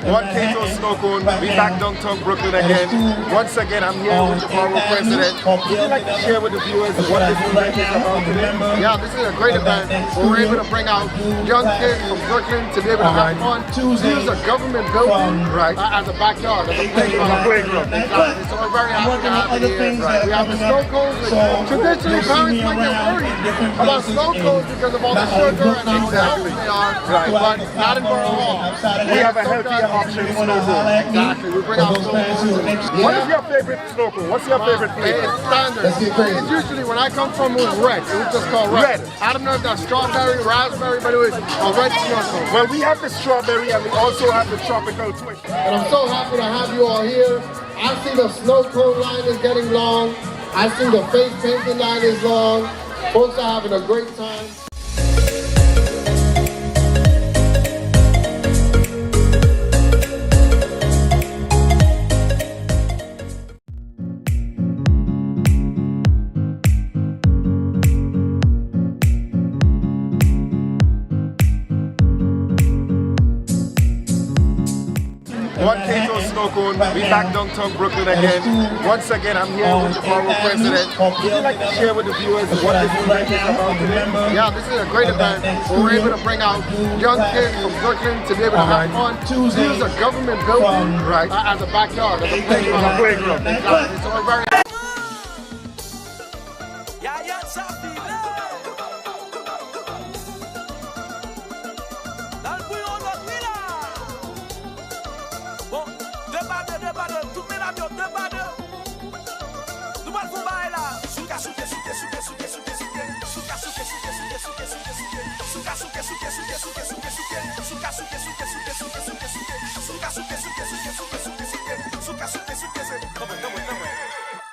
One Kato Snow Cone, we back downtown Brooklyn again. Once again, I'm here with the former president. Would you like to share with the viewers what this event is about today? Yeah, this is a great event. We're able to bring out young kids from Brooklyn to be able to have fun, to use a government building as a backyard, as a playground. Exactly. So we're very happy to have it here. We have the snow cones. Traditionally, parents might get worried about snow cones because of all the sugar and how healthy they are, but not in Borough Hall. We have a healthier option snow cone. Exactly. We bring out snow cones. What is your favorite snow cone? What's your favorite flavor? It's standard. It's usually, when I come from, it was red. It was just called red. I don't know if that's strawberry, raspberry, but it was a red snow cone. Well, we have the strawberry and we also have the tropical twist. And I'm so happy to have you all here. I see the snow cone line is getting long. I see the face painting line is long. Folks are having a great time. Snow Cone. We back downtown Brooklyn again. Once again, I'm here with the former president. Would you like to share with the viewers what this event is about today? Yeah, this is a great event. We're able to bring out young kids from Brooklyn to be able to have fun, use a government building as a backyard, as a playground. Exactly. So we're very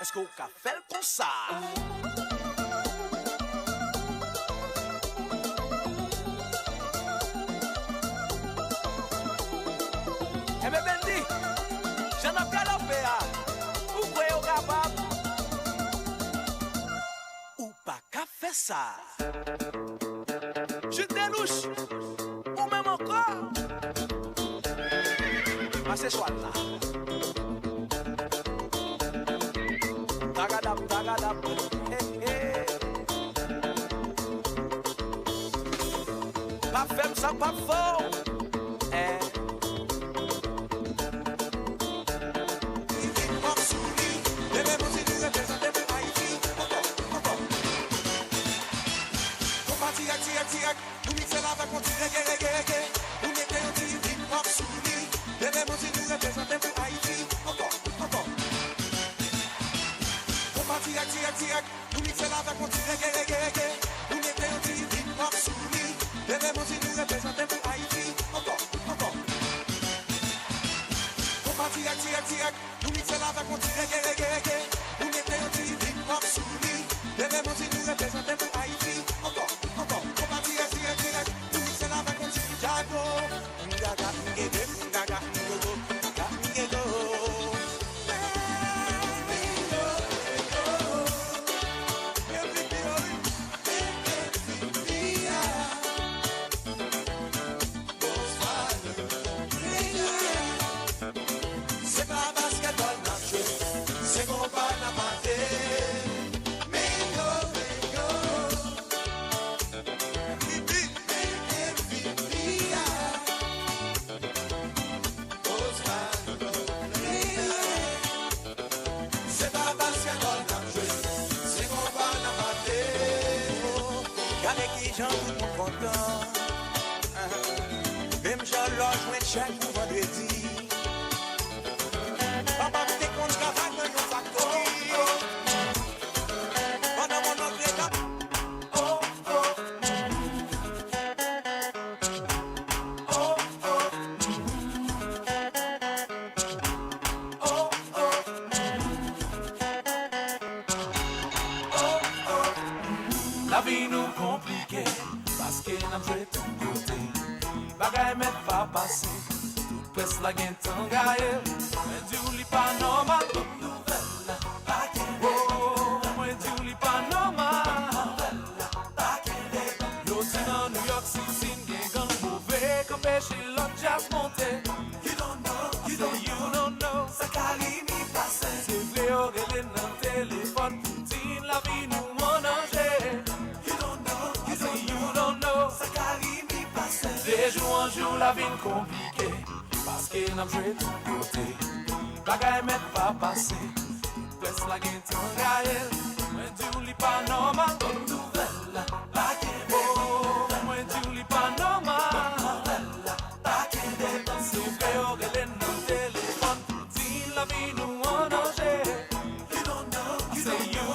Est-ce qu'on a fait comme ça? Eh bien, Bendy, j'en ai galopé à. Ou quoi au capable? Ou pas qu'à faire ça? Je délouche. Ou même encore. Ah, c'est soit là. Tagadap, hey, hey. Pas femme ça pas fort, eh. La vie nous compliquée, parce qu'elle n'a joué tout côté. Bagaille met pas passer, tout pèse la gagne tant gagne. Mais du lit pas normal, bonne nouvelle, pas qu'elle oh, moi du lit pas normal, pas qu'elle yo si dans New York City, n'gay gang mauvais, comme péché l'autre jazz monté. You don't know, ça cali mi passé. C'est vrai, on est dans le téléphone, poutine, la vie nous ménager. De jour en jour la vie compliquée, parce qu'elle n'a joué tout côté. Bagaille met pas passé, place la gagne tant gagne. Moi du lit pas normal, bonne nouvelle, pas qu'elle oh, moi du lit pas normal, pas qu'elle c'est vrai, on est dans le téléphone, poutine, la vie nous en danger. You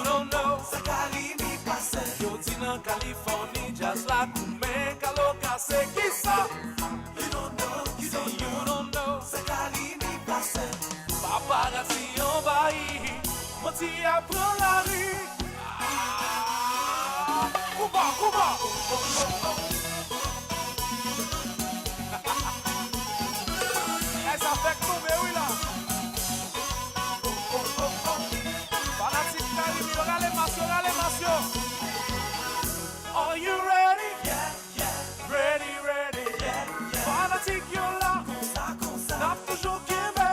don't know, ça cali mi passé. Yo dis dans Californie, jazz la coumé, calo cassé, qui ça? You don't know, c'est cali mi passé. Paparazzi envahi, menti apprend la rue. Cuba. Ça fait tomber, oui là. Fanatique Caribe, regardez Masio. Are you ready? Yeah. Ready. Fanatique, yo là. N'a toujours qu'aimé.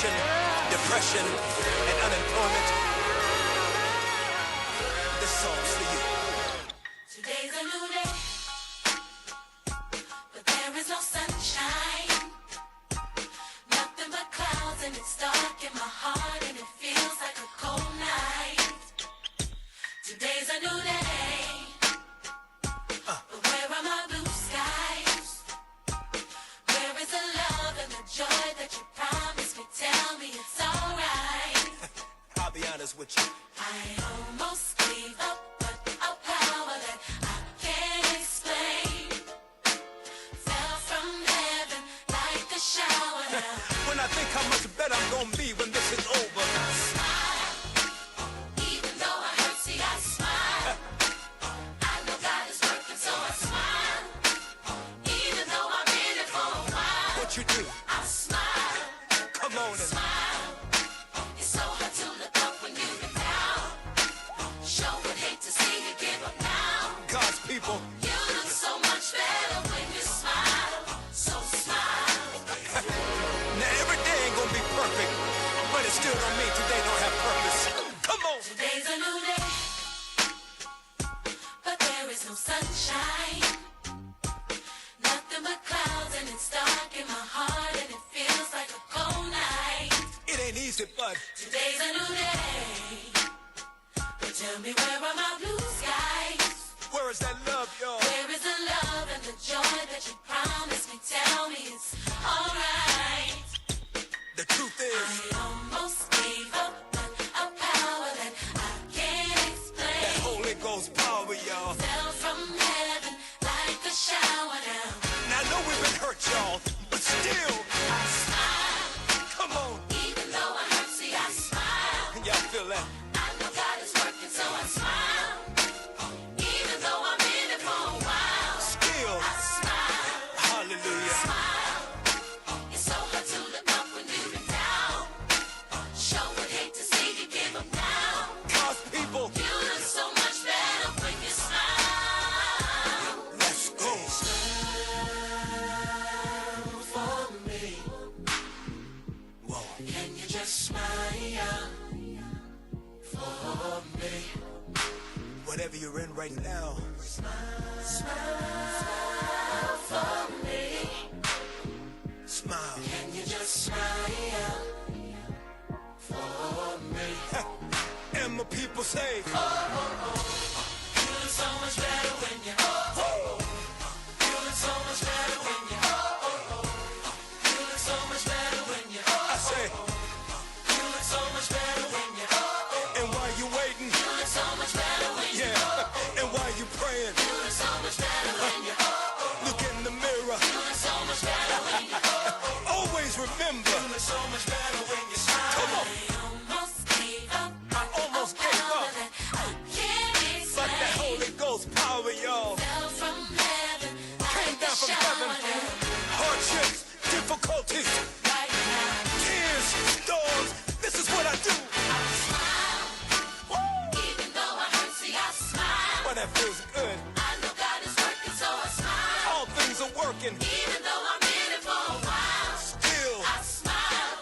inflation, depression, and unemployment. This song's for you. Today's a new day, but there is no sunshine. Nothing but clouds and it's dark in my heart and it feels like a cold night. Today's a new day, but where are my blue skies? Where is the love and the joy that you promised me? Tell me it's alright. I'll be honest with you. I almost gave up, but a power that I can't explain fell from heaven like a shower now. When I think how much better I'm gonna be when this is over. Smile, even though I hurt, see I smile. I know God is working, so I smile. Even though I've been it for a while. What you do? I smile. Come on and smile. It's so hard to look up when you've been down. Sure would hate to see you give up now. God's people. You look so much better when you smile. So smile. Now every day ain't gonna be perfect, but it still don't mean today don't have purpose. Come on. Today's a new day, but there is no sunshine. Nothing but clouds and it's dark in my heart and it feels like a cold night. It ain't easy, but Today's a new day, but tell me where are my blue skies? where is that love, y'all? Where is the love and the joy that you promised me? Tell me it's alright. The truth is, I almost gave up, but a power that I can't explain that Holy Ghost power, y'all. fell from heaven like a shower down. Now I know we've been hurt, y'all, but still, I smile, come on. even though I hurt, see I smile. Y'all feel that? I know God is working, so I smile. Even though I'm in it for a while. Still, I smile, hallelujah. smile. It's so hard to look up when you've been down. Sure would hate to see you give up now. God's people, You look so much better when you smile. let's go. For me, Whoa. can you just smile for me? Whatever you're in right now, Smile for me. smile. Can you just smile for me? And my people say, You look so much better when you. You look so much better when you. You look so much better when you. I say, You look so much better when you. and while you waiting, You look so much better when you. yeah, and while you praying, You look so much better when you. look in the mirror. You look so much better when you. Always remember, You look so much better when you smile. come on. I almost gave up. I almost gave Power up, that I can't but that explain Holy Ghost power, y'all, fell from heaven came like a down from shower heaven. down. Hardships, difficulties, Right now, tears, storms. This is what I do. I smile. Even though I hurt, see I smile. Well, that feels good. I know God is working, so I smile. All things are working. Even though I'm in it for a while, Still, I smile.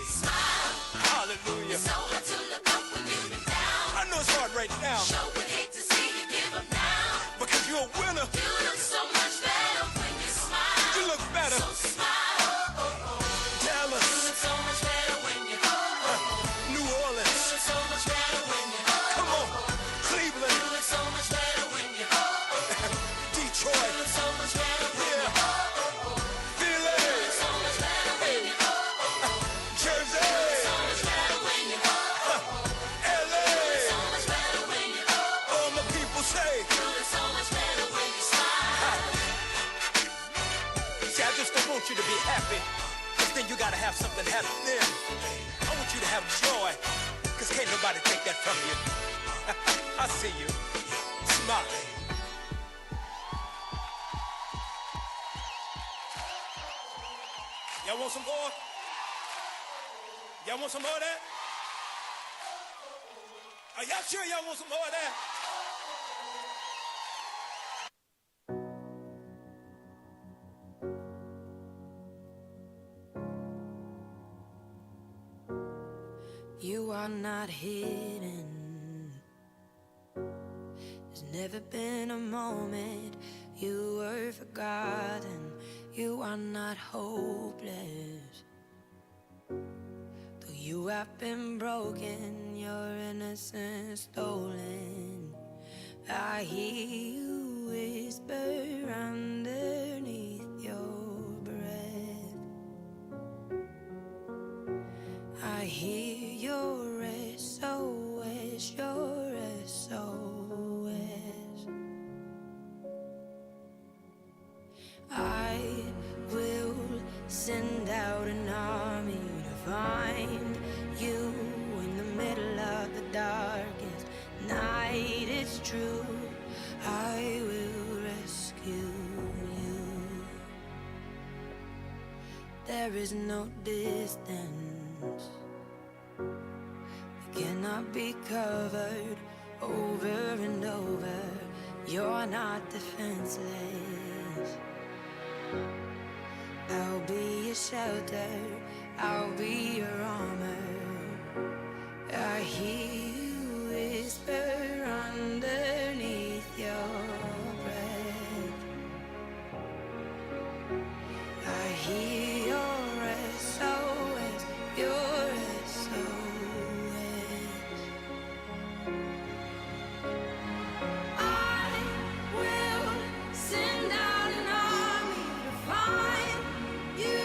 Smile. hallelujah. It's so hard to look up when you've been down. I know it's hard right now Sure would hate to see you give up now. because you're a winner. You look so much better when you smile. You look better. So smile. Dallas, You look so much better when you. New You Orleans, look so much better when you. come on, You Cleveland, look so much better when you. Detroit, You look so much better when you. yeah, Philly, You look so much better when you. Jersey, So much better when you. LA. So much better when you. All my people say, You look so much better when you smile. see, I just don't want you to be happy, because then you got to have something happen then. I want you to have joy, because can't nobody take that from you. I see you. Smile. Y'all want some more? Y'all want some more of that? Are y'all sure y'all want some more of that? are not hidden. There's never been a moment you were forgotten. You are not hopeless. Though you have been broken, your innocence stolen, I hear you whisper underneath your breath. I hear your SOS, your SOS. I will send out an army to find you in the middle of the darkest night. It's true, I will rescue you. There is no distance that cannot be covered over and over. You're not defenseless. I'll be your shelter, I'll be your armor. I hear you whisper underneath your breath. I hear your SOS, your SOS. I will send out an army to find you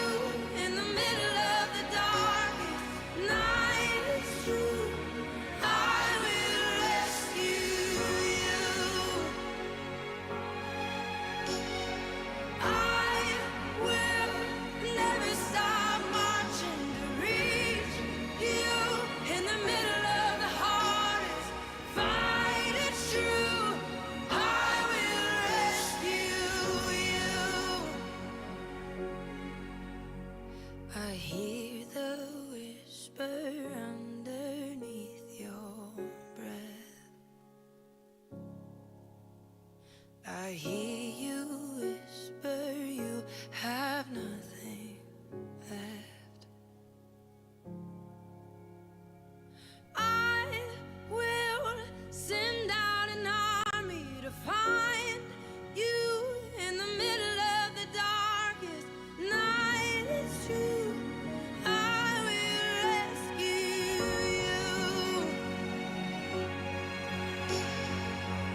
in the middle of the darkest night. It's true, I will rescue you. I will never stop marching to reach you in the middle of the hardest fight. It's true, I will rescue you. I hear the whisper underneath your breath. I hear you whisper you have nothing left. I will send out an army to find you in the middle of the darkest night. It's true, I will rescue you.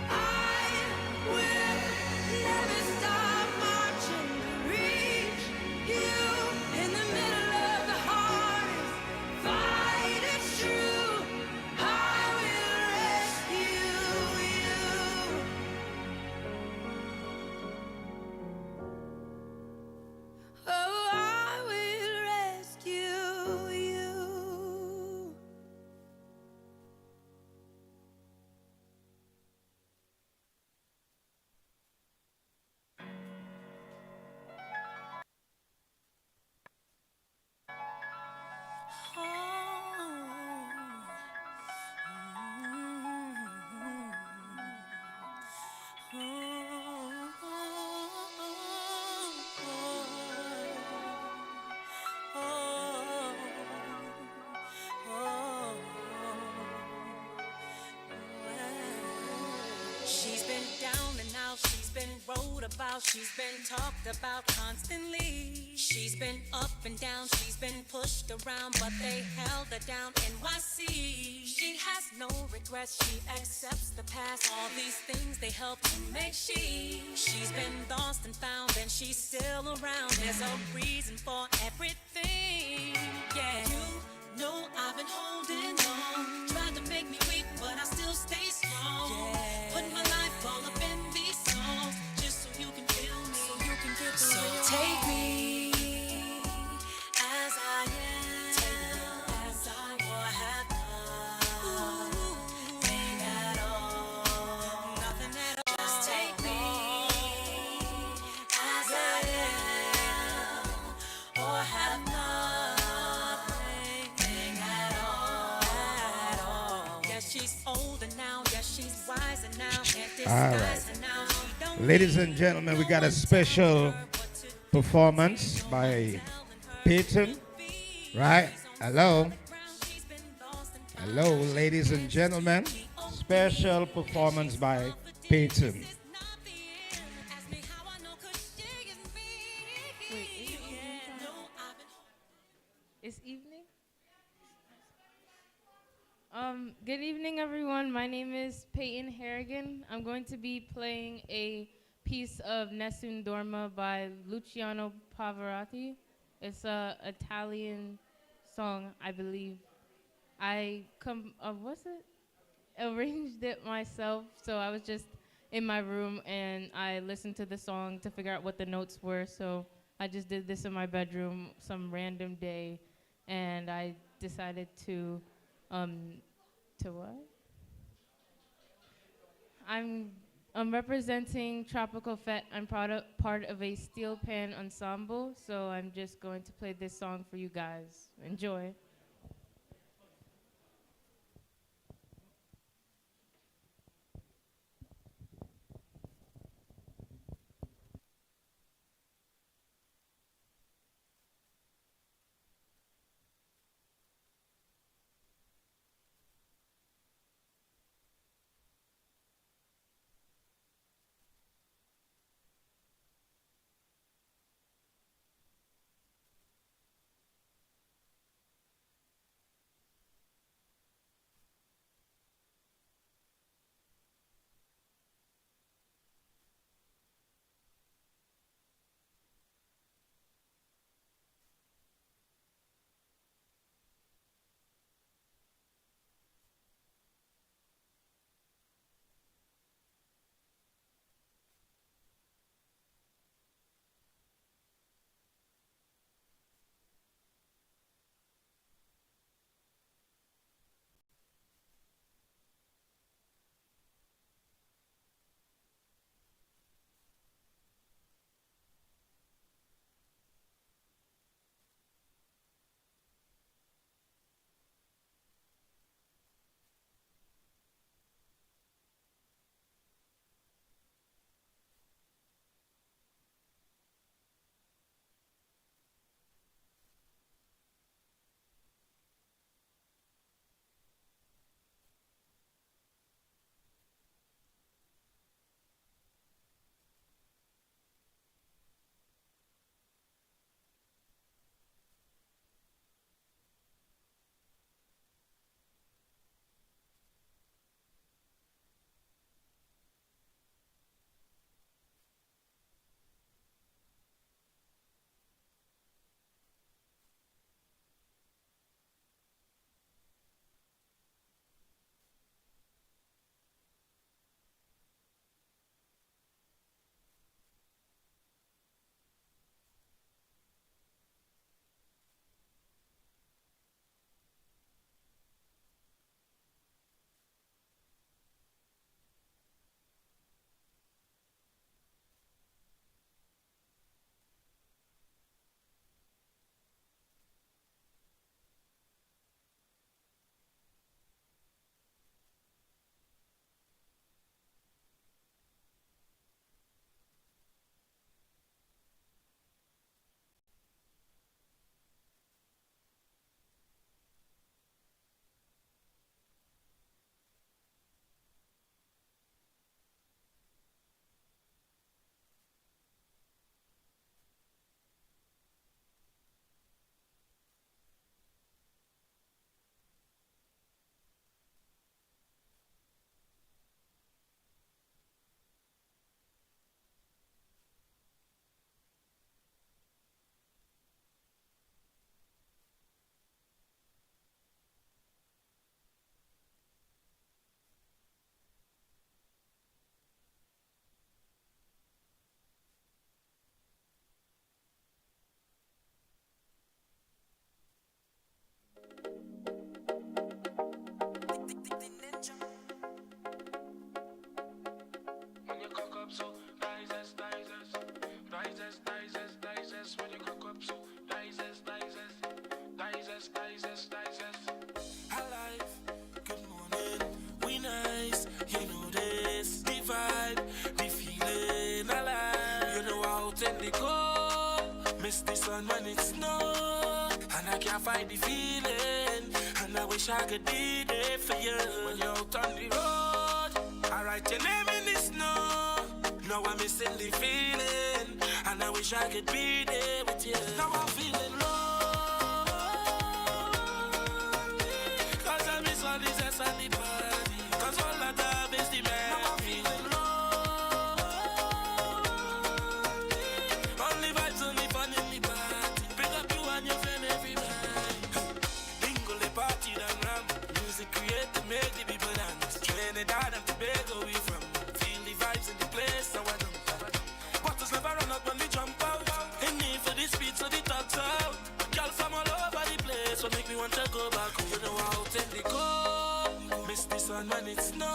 I will never stop marching to reach you in the middle of the hardest fight. It's true, I will rescue you. Oh, I will rescue you. She's been down and out, she's been wrote about, she's been talked about constantly. She's been up and down, she's been pushed around, but they held her down. NYC. She has no regrets, she accepts the past. All these things they help to make she. She's been lost and found, and she's still around. There's a reason for everything. Yeah. You know I've been holding on, tried to make me weak, but I still stay strong. Yeah. Put my life all up in these songs, just so you can feel me, so you can get the so real. Take me as I am, as I or have nothing at all, nothing at all. Just take me as I am, or have nothing at all. Yeah, she's older now, yeah, she's wiser now, can't disguise her now. She don't Ladies and gentlemen, we got a special performance by Peyton. Right? Hello. Hello, ladies and gentlemen. Special performance by Peyton. Wait, is it evening time? It's evening? Good evening, everyone. My name is Peyton Harrigan. I'm going to be playing a piece of Nessun Dorma by Luciano Pavarotti. It's a Italian song, I believe. What's it? Arranged it myself, so I was just in my room and I listened to the song to figure out what the notes were. So I just did this in my bedroom some random day, and I decided to what? I'm representing Tropical Fete. I'm part of a steel pan ensemble, so I'm just going to play this song for you guys. Enjoy. Miss the sun when it snow, and I can't fight the feeling. And And I wish I could be there for you when you're out on the road. I write your name in the snow. Now I'm missing the feeling. And I wish I could be there with you. Now I'm feeling low. Cause I miss all these ass and the party. Cause all I have is the man. Now I'm feeling low. Only vibes, only fun in the party. Pick up you and your friend every night. Bingo, the party done ram. Music create to make the people dance. Trinidad and Tobago we from. Feel the vibes in the place, so I don't. Bottles never run out when we jump out. In need for the speed, so the talks out. Girl from all over the place, what make me want to go back home. You know out in the cold. Miss the sun when it snows.